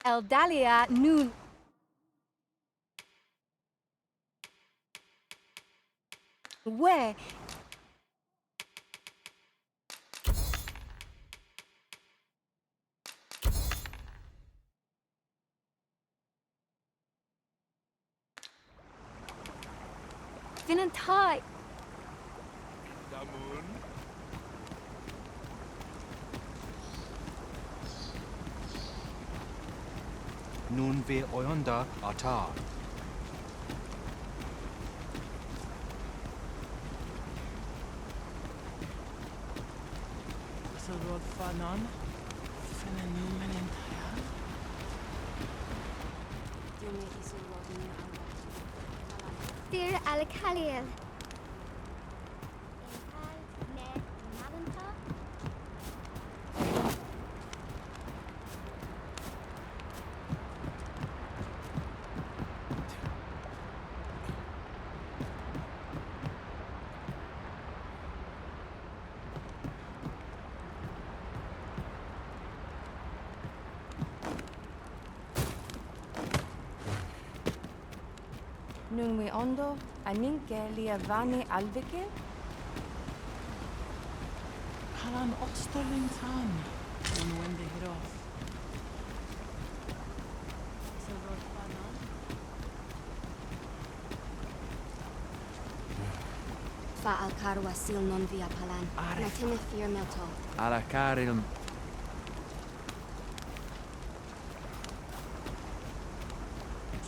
Eldalia nun. Where? Vinantai. Nun vi oyunda ata. Sorod fanan. Fenomen Dear Alakaliel. Nun we ondo, aninke liavani alvike? Halan osterling tan. Nun when they hit off. Sorod fanan. Fa alcarwa sil non via palan. Natine fear melto. Ala karim.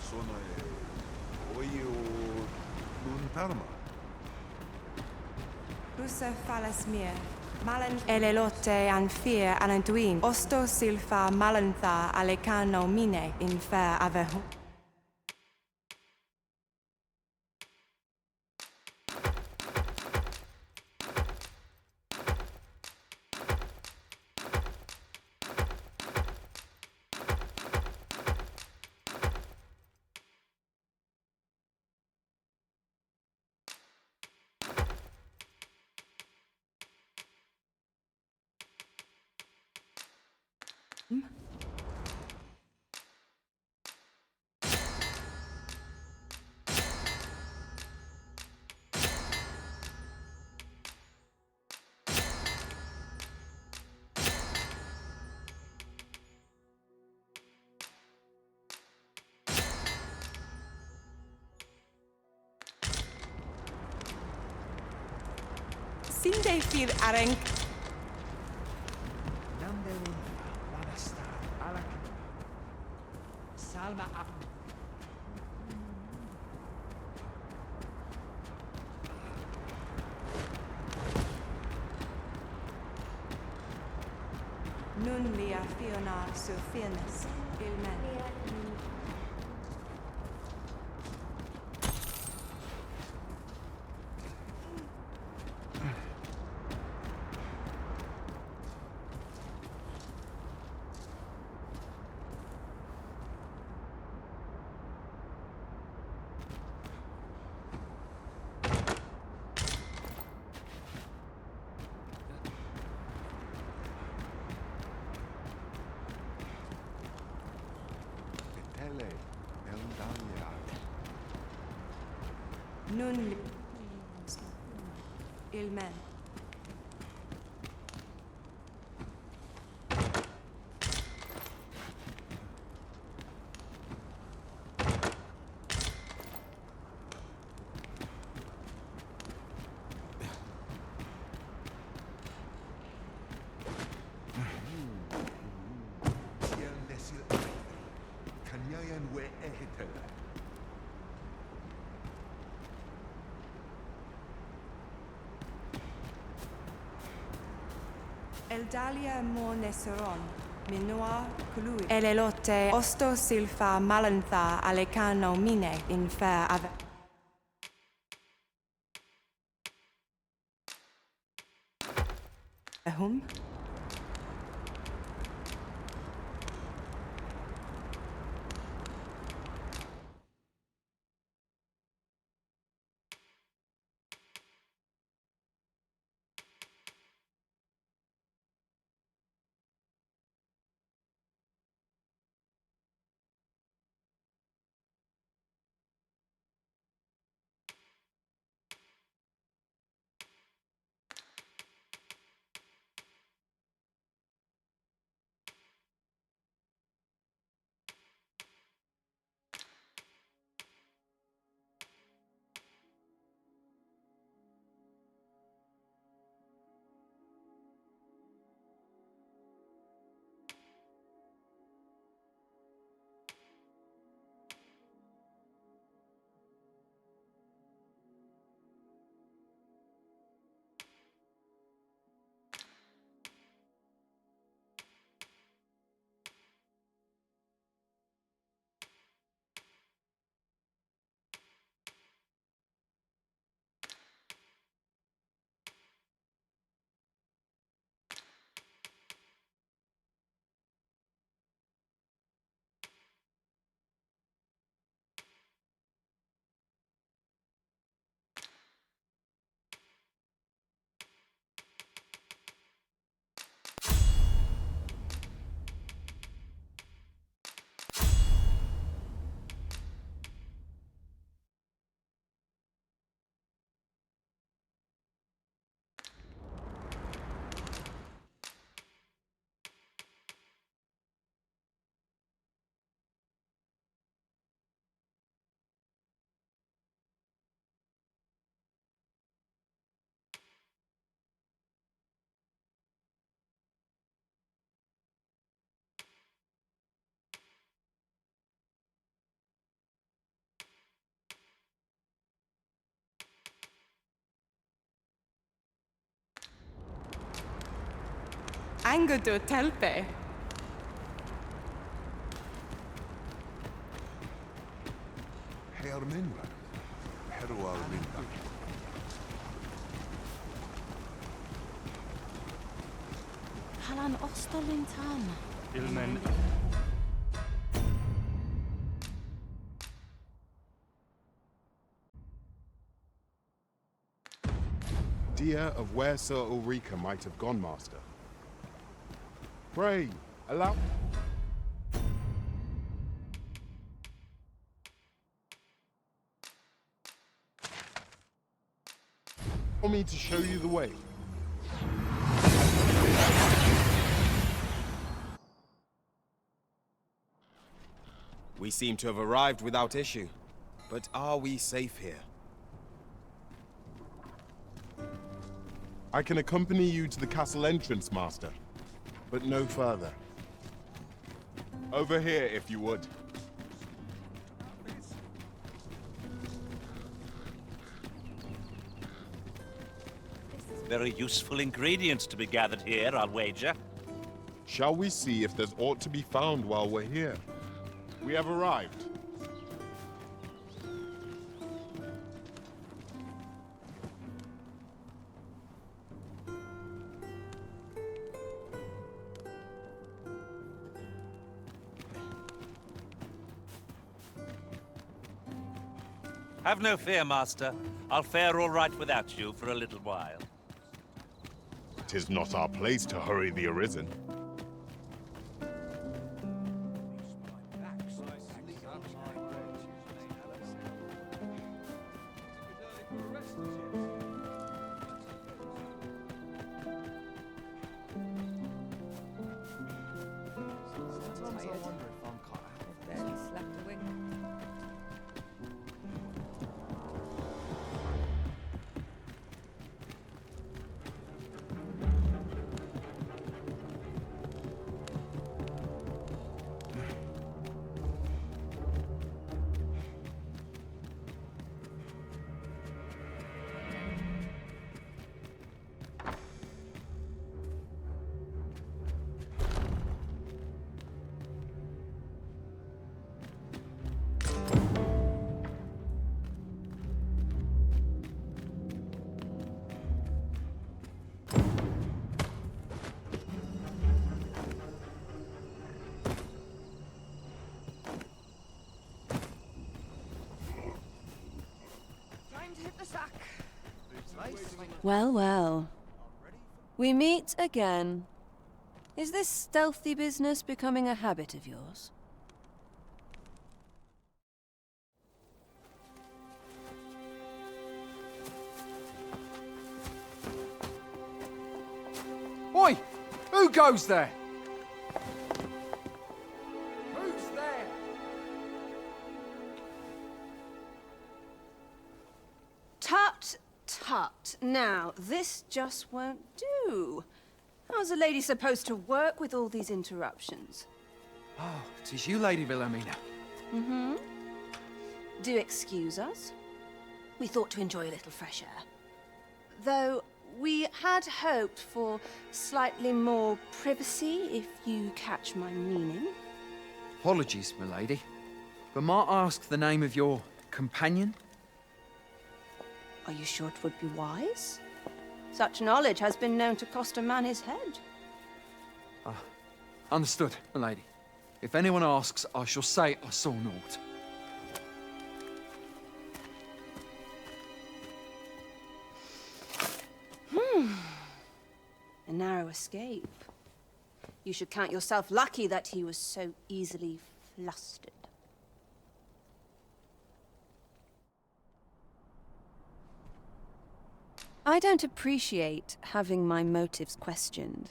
Sono oio luntarma. Busse falles mir. Malen elelote an fear alantuin. Osto silfa malantha alecano mine in fair avehu. Sinde fir arenk. Salma up. Nun lia fiona su finis. Tele, Eldalia. Nun Ilmen. Kanyayan we ehetele. Eldalia Moneseron, Minua Kului. Elelote Osto Silfa Malantha Alecano Mine in fair ave. Whom? Angudo Telpe. Herminra. Herual Minda. Halan Ostolintan. Ilmen. Idea of where Sir Ulrika might have gone, Master. Pray, allow me to show you the way. We seem to have arrived without issue. But are we safe here? I can accompany you to the castle entrance, Master, but no further. Over here, if you would. Very useful ingredients to be gathered here, I'll wager. Shall we see if there's aught to be found while we're here? We have arrived. Have no fear, Master. I'll fare all right without you for a little while. 'Tis not our place to hurry the Arisen. Barely slept a wink. Time to hit the sack. Well, well. We meet again. Is this stealthy business becoming a habit of yours? Oi! Who goes there? Who's there? Tut, tut. Now, this just won't do. How's a lady supposed to work with all these interruptions? Oh, 'tis you, Lady Wilhelmina. Mm-hmm. Do excuse us. We thought to enjoy a little fresh air. Though we had hoped for slightly more privacy, if you catch my meaning. Apologies, milady. But might I ask the name of your companion? Are you sure it would be wise? Such knowledge has been known to cost a man his head. Understood, milady. If anyone asks, I shall say I saw naught. A narrow escape. You should count yourself lucky that he was so easily flustered. I don't appreciate having my motives questioned.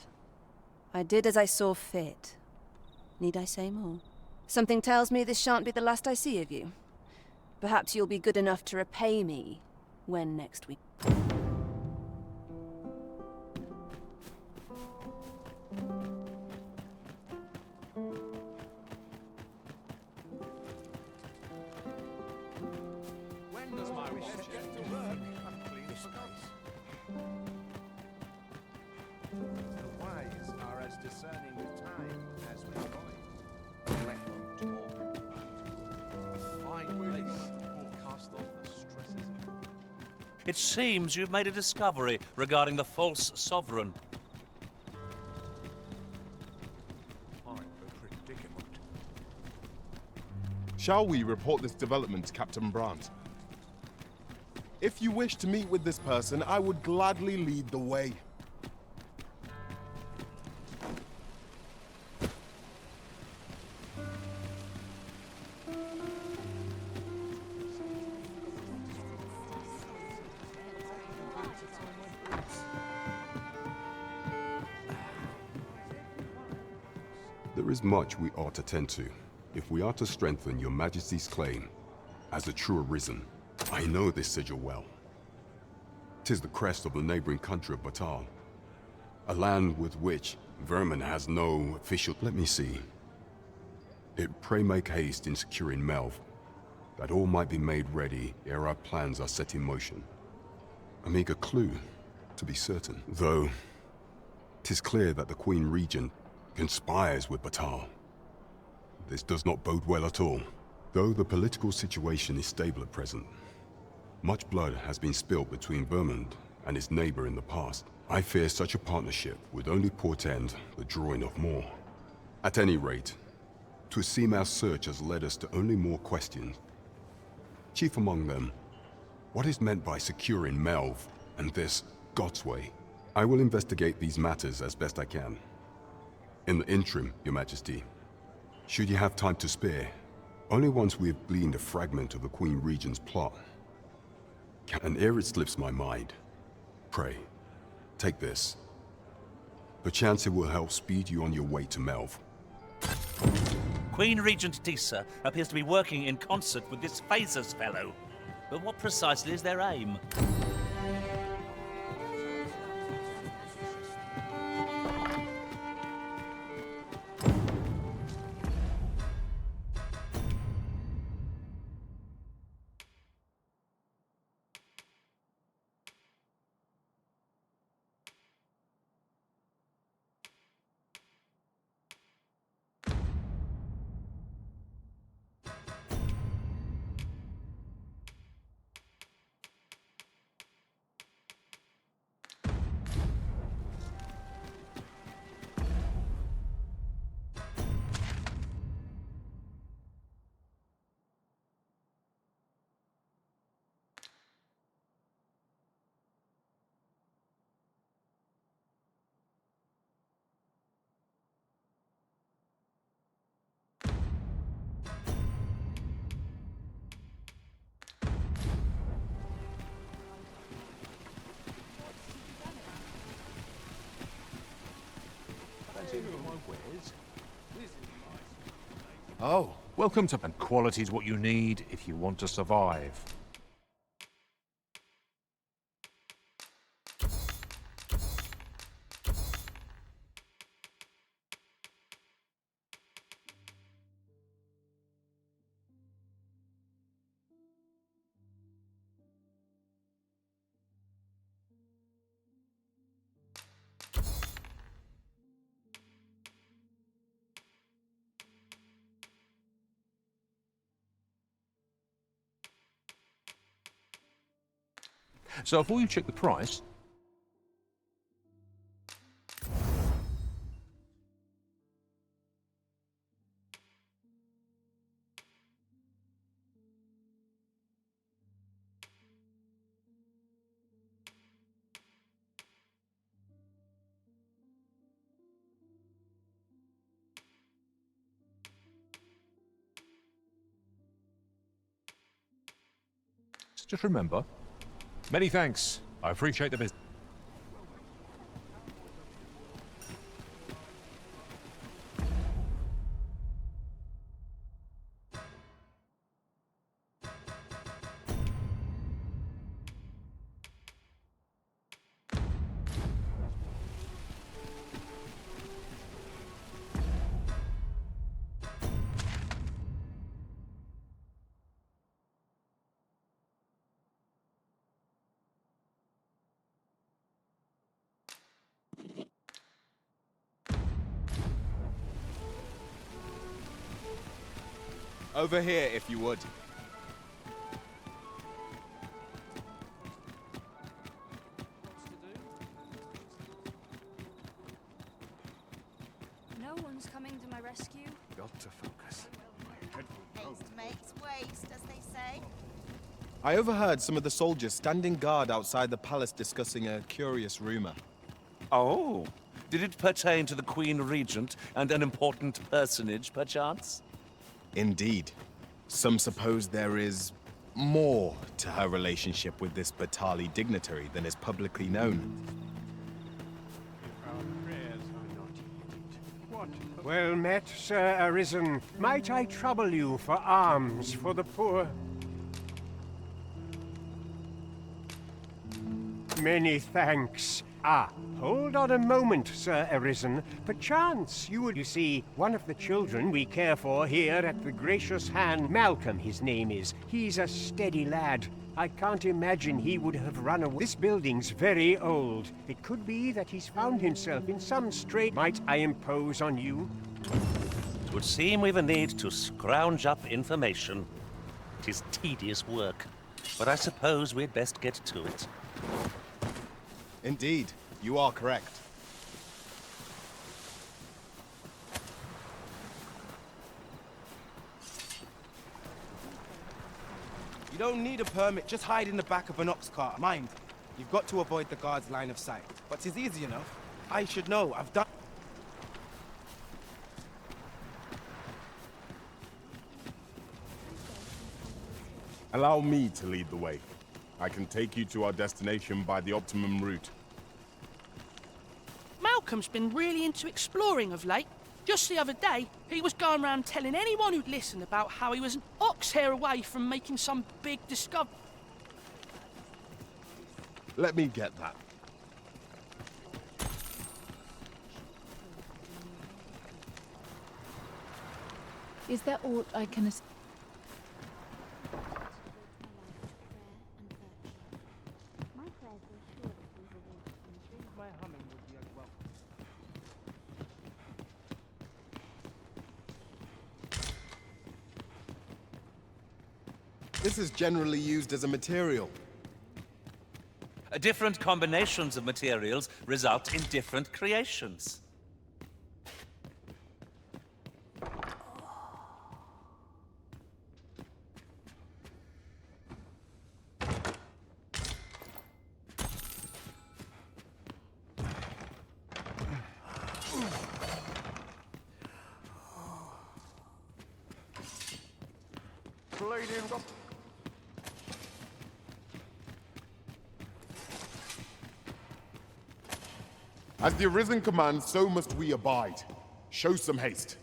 I did as I saw fit. Need I say more? Something tells me this shan't be the last I see of you. Perhaps you'll be good enough to repay me when next we... When does my wish get to work? This place. The wise are as discerning with time as with wine. Let them talk. Fine place to cast off the stresses of... It seems you've made a discovery regarding the false sovereign. I'm a predicament. Shall we report this development to Captain Brandt? If you wish to meet with this person, I would gladly lead the way. There is much we ought to tend to, if we are to strengthen your Majesty's claim as a true Arisen. I know this sigil well. 'Tis the crest of the neighboring country of Batal, a land with which Vermin has no official... Let me see. Pray make haste in securing Melv, that all might be made ready ere our plans are set in motion. A meager clue, to be certain, though 'tis clear that the Queen Regent conspires with Batal. This does not bode well at all. Though the political situation is stable at present, much blood has been spilled between Vermund and its neighbor in the past. I fear such a partnership would only portend the drawing of more. At any rate, 'twould seem our search has led us to only more questions. Chief among them, what is meant by securing Melve and this Godsway? I will investigate these matters as best I can. In the interim, Your Majesty, should you have time to spare, only once we have gleaned a fragment of the Queen Regent's plot, and ere it slips my mind, pray, take this. Perchance it will help speed you on your way to Melve. Queen Regent Tisa appears to be working in concert with this Phasers fellow. But what precisely is their aim? Oh, welcome to... And quality is what you need if you want to survive. So before you check the price... Just remember, many thanks. I appreciate the visit. Over here, if you would. No one's coming to my rescue. Got to focus. Haste makes waste, as they say. I overheard some of the soldiers standing guard outside the palace discussing a curious rumor. Oh, did it pertain to the Queen Regent and an important personage, perchance? Indeed. Some suppose there is more to her relationship with this Batali dignitary than is publicly known. Well met, Sir Arisen. Might I trouble you for alms for the poor? Many thanks. Ah, hold on a moment, Sir Arisen. Perchance you would... You see, one of the children we care for here at the Gracious Hand, Malcolm his name is. He's a steady lad. I can't imagine he would have run away. This building's very old. It could be that he's found himself in some strait. Might I impose on you? Would seem we've a need to scrounge up information. It is tedious work, but I suppose we'd best get to it. Indeed, you are correct. You don't need a permit, just hide in the back of an ox cart. Mind, you've got to avoid the guard's line of sight. But it's easy enough. I should know, I've done... Allow me to lead the way. I can take you to our destination by the optimum route. Malcolm's been really into exploring of late. Just the other day, he was going around telling anyone who'd listen about how he was an ox hair away from making some big discovery. Let me get that. Is there aught I can... This is generally used as a material. Different combinations of materials result in different creations. As the Arisen commands, so must we abide. Show some haste.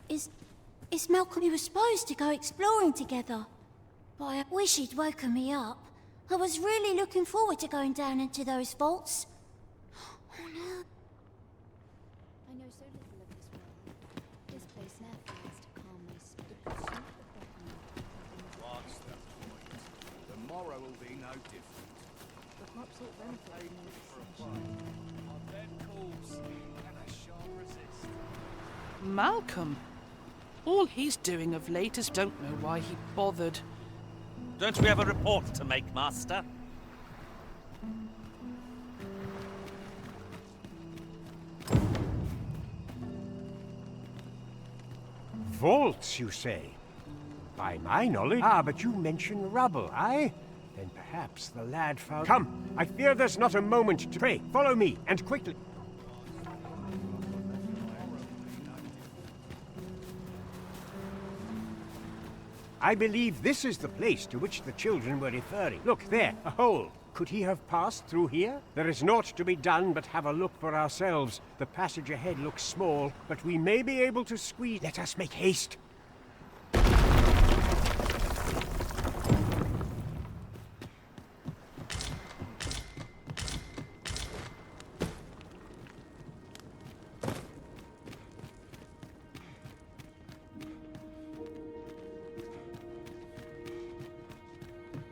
Is Malcolm... We were supposed to go exploring together. But I wish he'd woken me up. I was really looking forward to going down into those vaults. Oh no. I know so little of this world. This place now fails to calm my spirit. What's the point? Tomorrow will be no different. The crops all them flowing For a while. On them calls, and I shan't resist. Malcolm? All he's doing of late is don't know why he bothered. Don't we have a report to make, Master? Vaults, you say? By my knowledge... Ah, but you mention rubble, aye? Then perhaps the lad found... Come! I fear there's not a moment to... Pray, follow me, and quickly. I believe this is the place to which the children were referring. Look, there, a hole. Could he have passed through here? There is naught to be done but have a look for ourselves. The passage ahead looks small, but we may be able to squeeze... Let us make haste.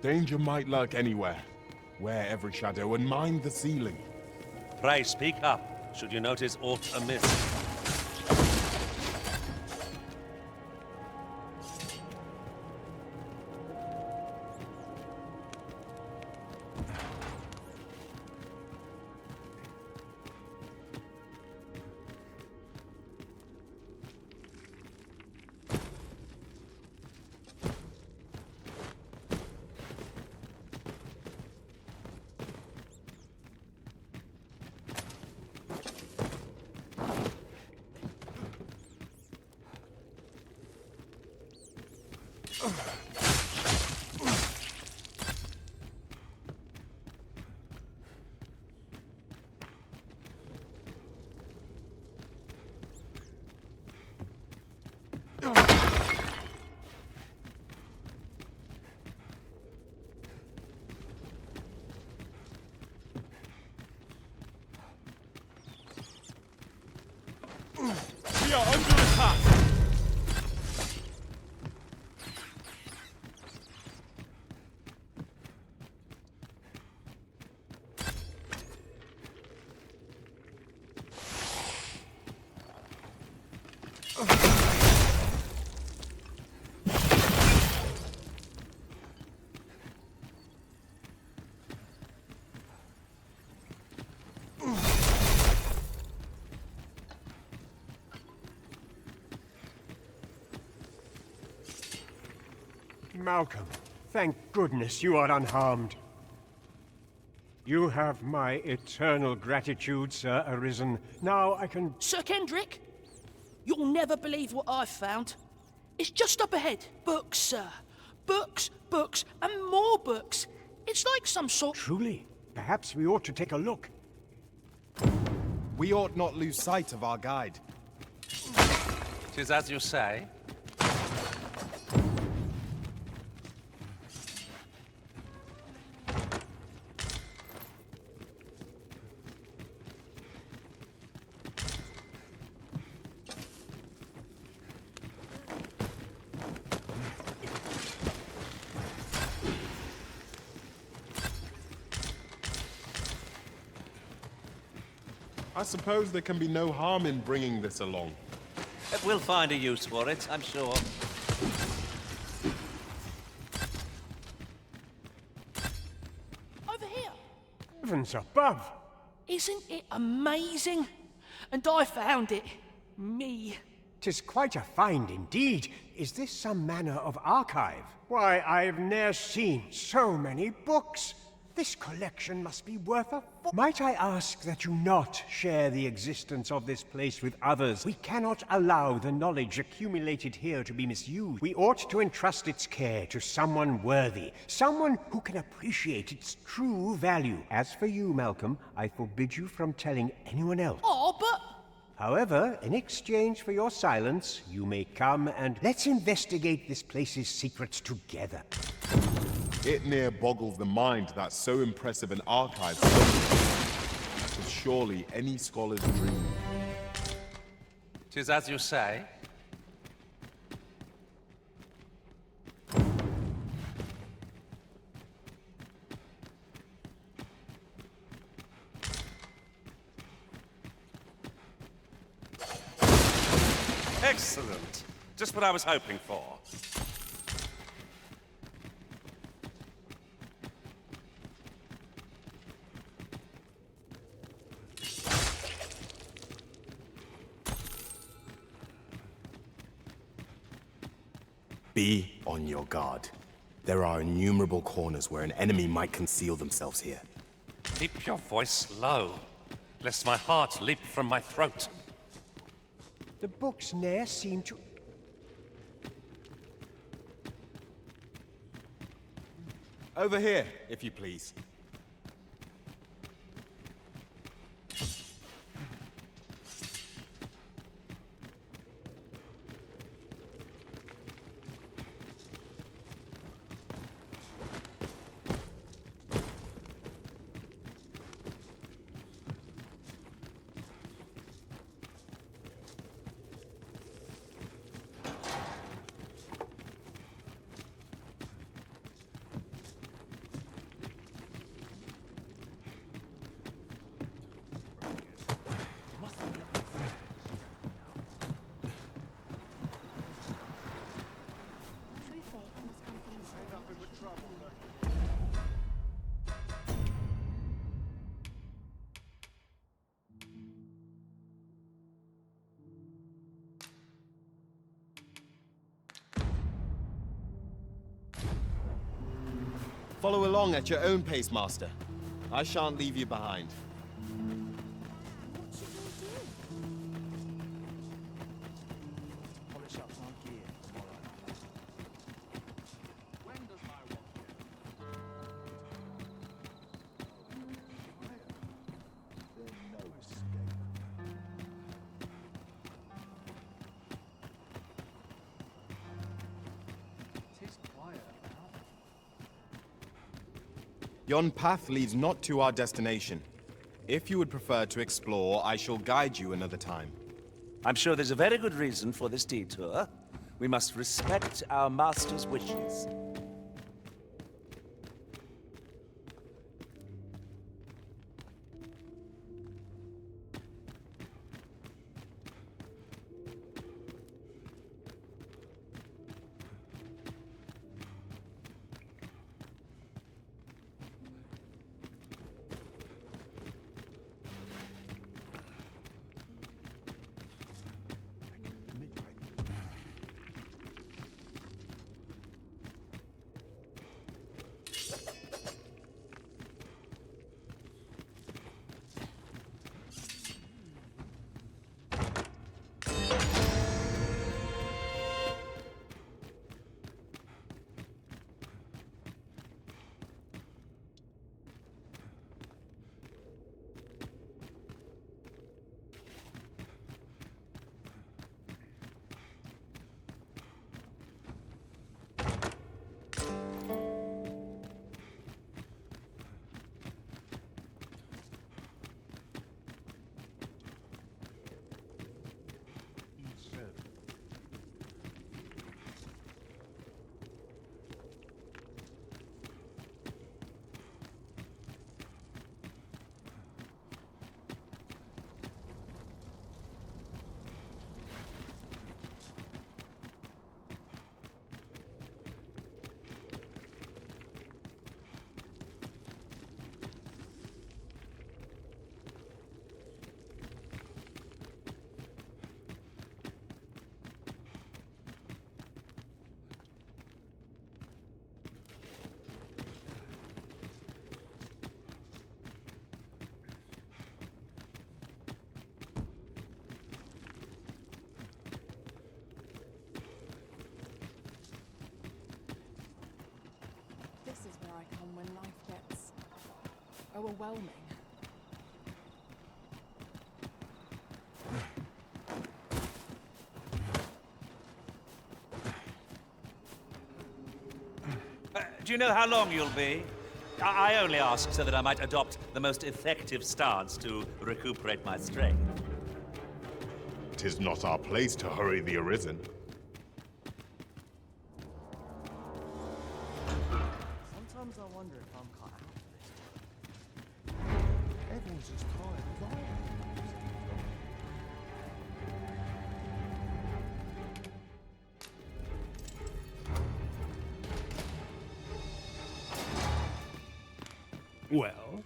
Danger might lurk anywhere. Wear every shadow and mind the ceiling. Pray speak up, should you notice aught amiss. We are under attack! Malcolm, thank goodness you are unharmed. You have my eternal gratitude, Sir Arisen. Now I can... Sir Kendrick, you'll never believe what I've found. It's just up ahead. Books, sir. Books, books, and more books. It's like some sort... Truly? Perhaps we ought to take a look. We ought not lose sight of our guide. 'Tis as you say. I suppose there can be no harm in bringing this along. We'll find a use for it, I'm sure. Over here. Heavens above! Isn't it amazing? And I found it. Me. 'Tis quite a find indeed. Is this some manner of archive? Why, I've ne'er seen so many books. This collection must be worth a... Might I ask that you not share the existence of this place with others? We cannot allow the knowledge accumulated here to be misused. We ought to entrust its care to someone worthy, someone who can appreciate its true value. As for you, Malcolm, I forbid you from telling anyone else. Oh, but... However, in exchange for your silence, you may come and let's investigate this place's secrets together. It near boggles the mind that so impressive an archive was surely any scholar's dream. 'Tis as you say. Excellent. Just what I was hoping for. Be on your guard. There are innumerable corners where an enemy might conceal themselves here. Keep your voice low, lest my heart leap from my throat. The books ne'er seem to... Over here, if you please. Follow along at your own pace, Master. I shan't leave you behind. Yon path leads not to our destination. If you would prefer to explore, I shall guide you another time. I'm sure there's a very good reason for this detour. We must respect our master's wishes. overwhelming. Do you know how long you'll be? I only ask so that I might adopt the most effective stance to recuperate my strength. 'Tis not our place to hurry the Arisen. Sometimes I wonder if I'm cut out for this. Everyone's just tired of lying. Well,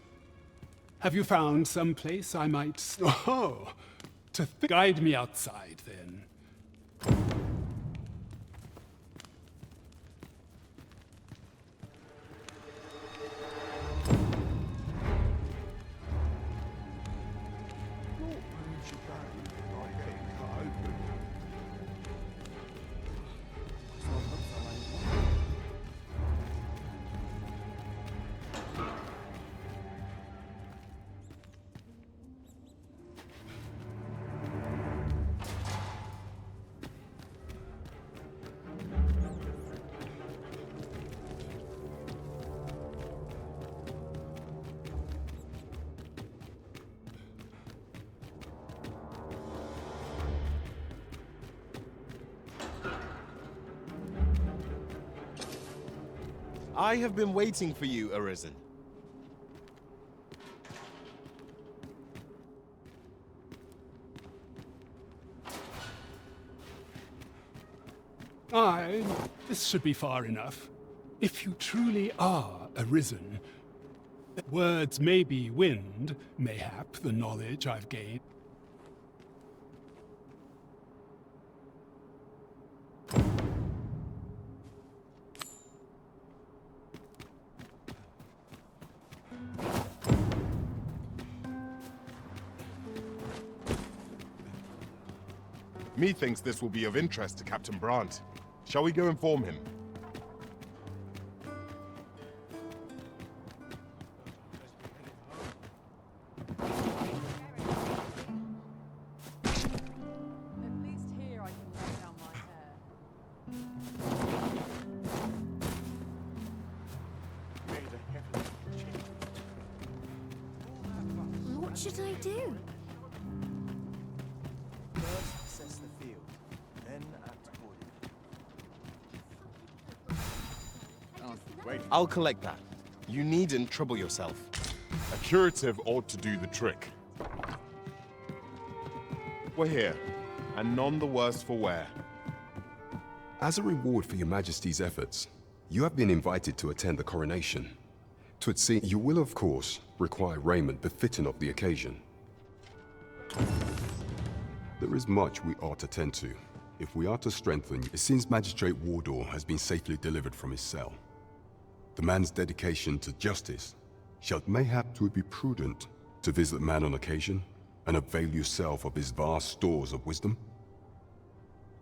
have you found some place I might... Oh, guide me outside, then. I have been waiting for you, Arisen. Aye, this should be far enough. If you truly are Arisen, words may be wind, mayhap the knowledge I've gained. Methinks this will be of interest to Captain Brandt. Shall we go inform him? At least here I can let down my hair. What should I do? First assess the field, then act accordingly. I'll collect that. You needn't trouble yourself. A curative ought to do the trick. We're here, and none the worse for wear. As a reward for your Majesty's efforts, you have been invited to attend the coronation. To see, you will of course require raiment befitting of the occasion. There is much we ought to tend to. If we are to strengthen, it seems Magistrate Wardor has been safely delivered from his cell. The man's dedication to justice shall mayhap it would be prudent to visit the man on occasion and avail yourself of his vast stores of wisdom.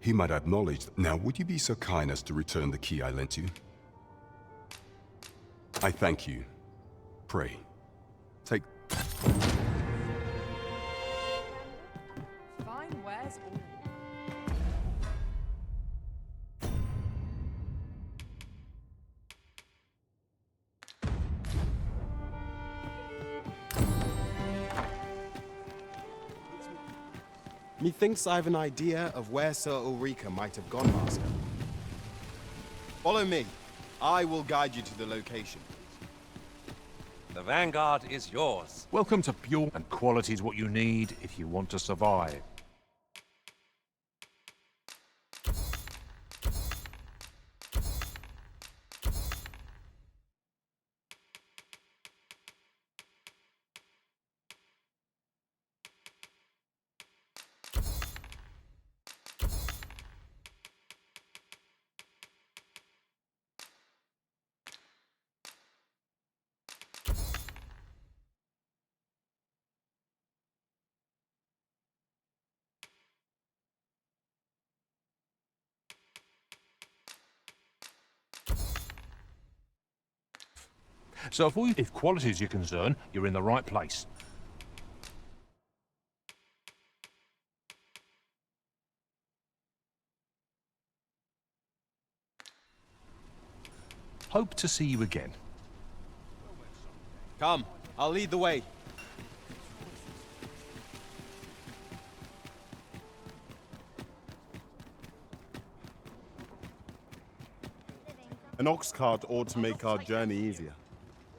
He might acknowledge. Now, would you be so kind as to return the key I lent you? I thank you. Pray, take... Fine wares all. Methinks I have an idea of where Sir Ulrika might have gone, Master. Follow me. I will guide you to the location. The Vanguard is yours. Welcome to pure and quality is what you need if you want to survive. So if quality is your concern, you're in the right place. Hope to see you again. Come, I'll lead the way. An ox cart ought to make our journey easier.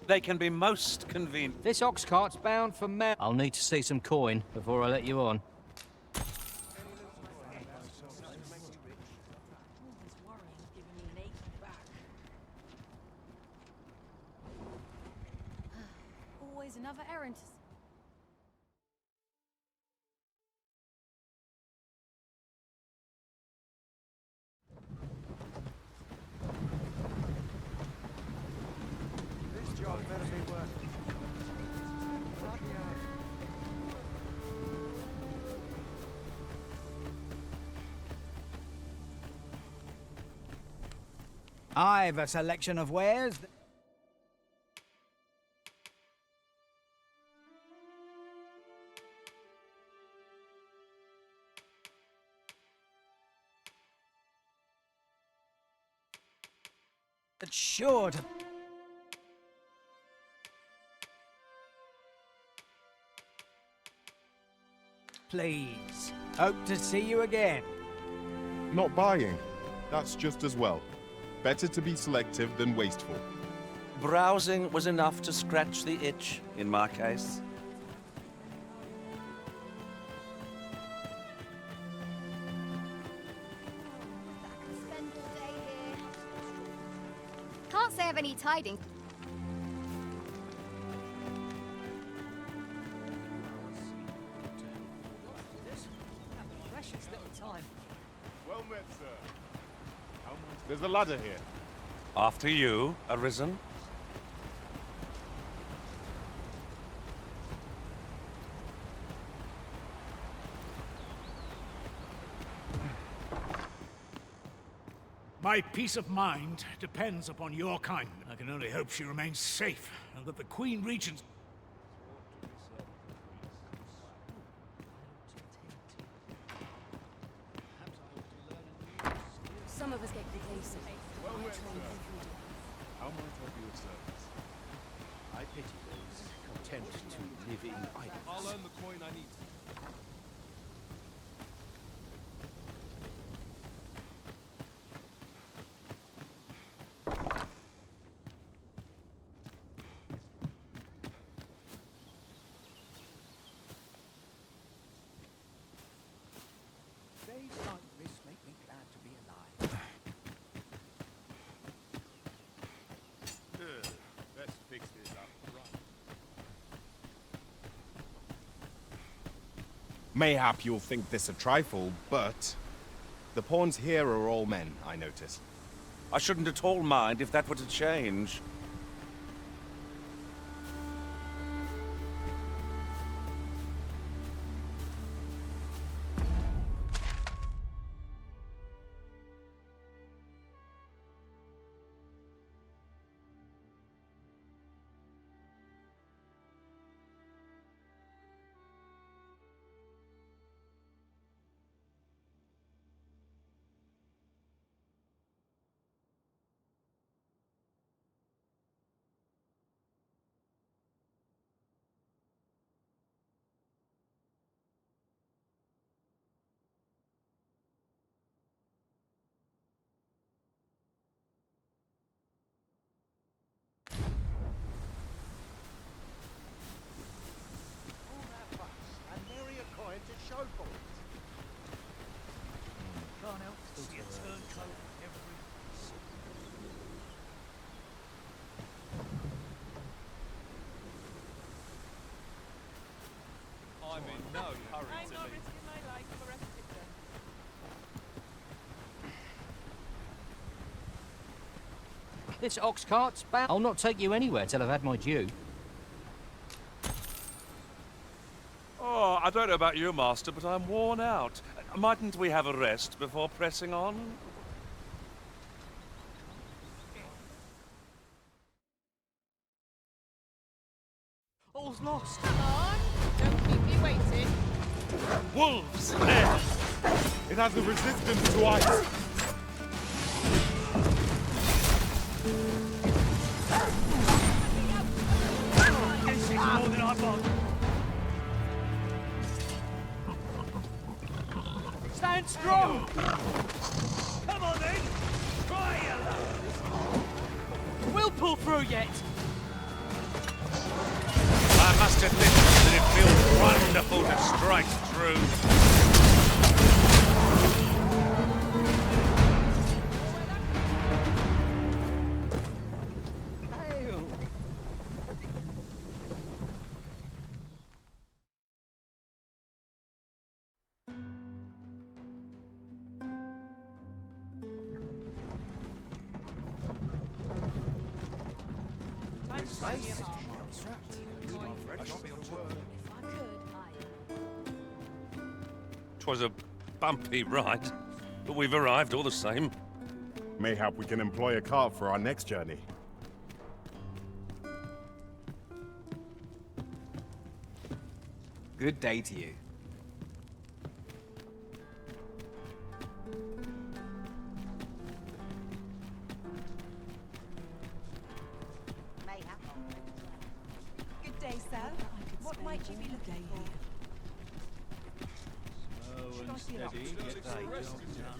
They can be most convenient. This ox cart's bound for Mel. I'll need to see some coin before I let you on. Always another errand. This job better be worth it. Bloody hell. I've a selection of wares. It's sure to... Please. Hope to see you again. Not buying. That's just as well. Better to be selective than wasteful. Browsing was enough to scratch the itch, in my case. Can't say I've any tidings. Precious little time. Well met, sir. There's a ladder here. After you, Arisen. My peace of mind depends upon your kindness. I can only hope she remains safe and that the Queen Regent's... Some of us get complacent. Well met, sir. How might I be of service? I pity those content to live in idleness. I'll earn the coin I need. Days like this make me glad to be alive. Let's fix this up right. Mayhap you'll think this a trifle, but the pawns here are all men, I notice. I shouldn't at all mind if that were to change. And nary a coin to show for it. Can't help but see a turncoat every... I'm in no hurry I'm to not leave. risking my life for a sticker. This ox cart's bound. I'll not take you anywhere till I've had my due. Oh, I don't know about you, Master, but I'm worn out. Mightn't we have a rest before pressing on? on. Don't keep me waiting. Wolves! There! It has a resistance to ice. This is more than I want. Stand strong! Come on then! Try your luck! We'll pull through yet. I must admit that it feels wonderful to strike through. Twas a bumpy ride, but we've arrived all the same. Mayhap we can employ a cart for our next journey. Good day to you. Good day, sir. What might you be looking for? Slow and steady, get that job done.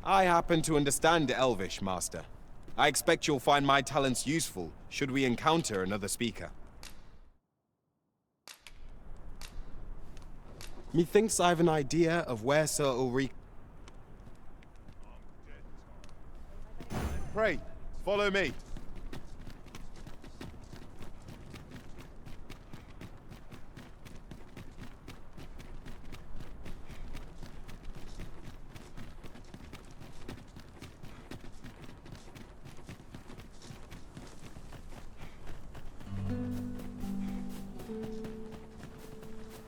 I happen to understand Elvish, Master. I expect you'll find my talents useful should we encounter another speaker. Methinks I've an idea of where Sir Ulrich... Pray, follow me.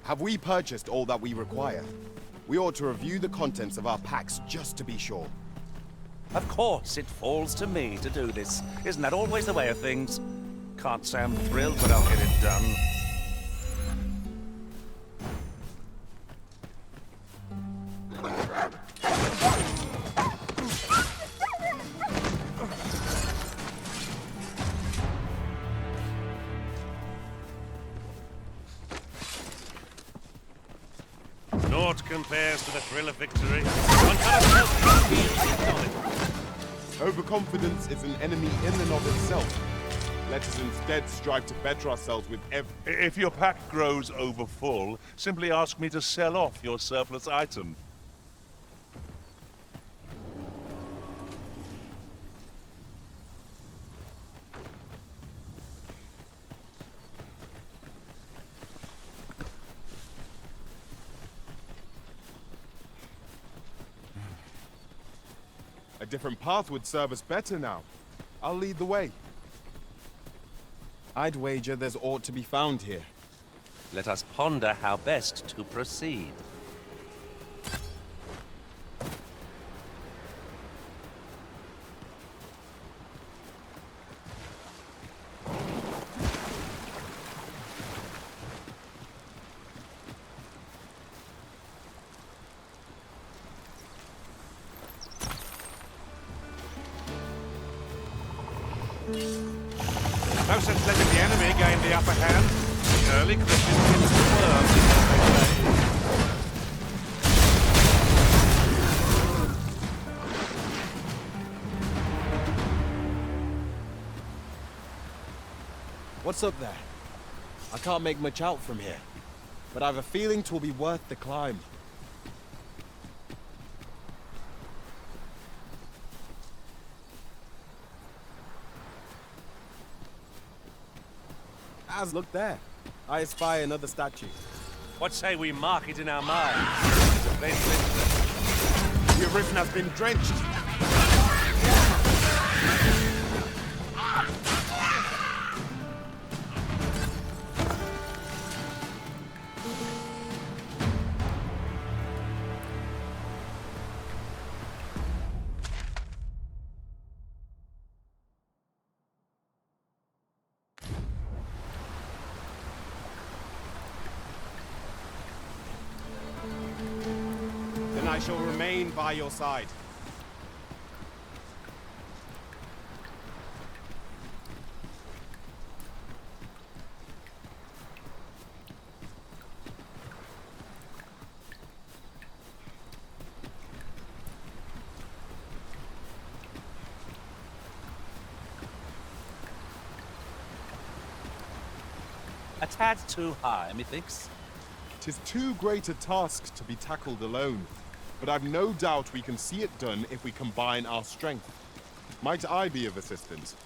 Have we purchased all that we require? We ought to review the contents of our packs just to be sure. Of course, it falls to me to do this. Isn't that always the way of things? Can't say I'm thrilled, but I'll get it done. Naught compares to the thrill of victory. One cannot help but be acknowledged. Overconfidence is an enemy in and of itself. Let us instead strive to better ourselves with If your pack grows overfull, simply ask me to sell off your surplus item. A different path would serve us better now. I'll lead the way. I'd wager there's aught to be found here. Let us ponder how best to proceed. No sense letting the enemy gain the upper hand. The early Christians did the worm, as they say. What's up there? I can't make much out from here, but I've a feeling 'twill be worth the climb. Look there. I espy another statue. What say we mark it in our minds? The Arisen has been drenched. Then I shall remain by your side. A tad too high, methinks. 'Tis too great a task to be tackled alone, but I've no doubt we can see it done if we combine our strength. Might I be of assistance?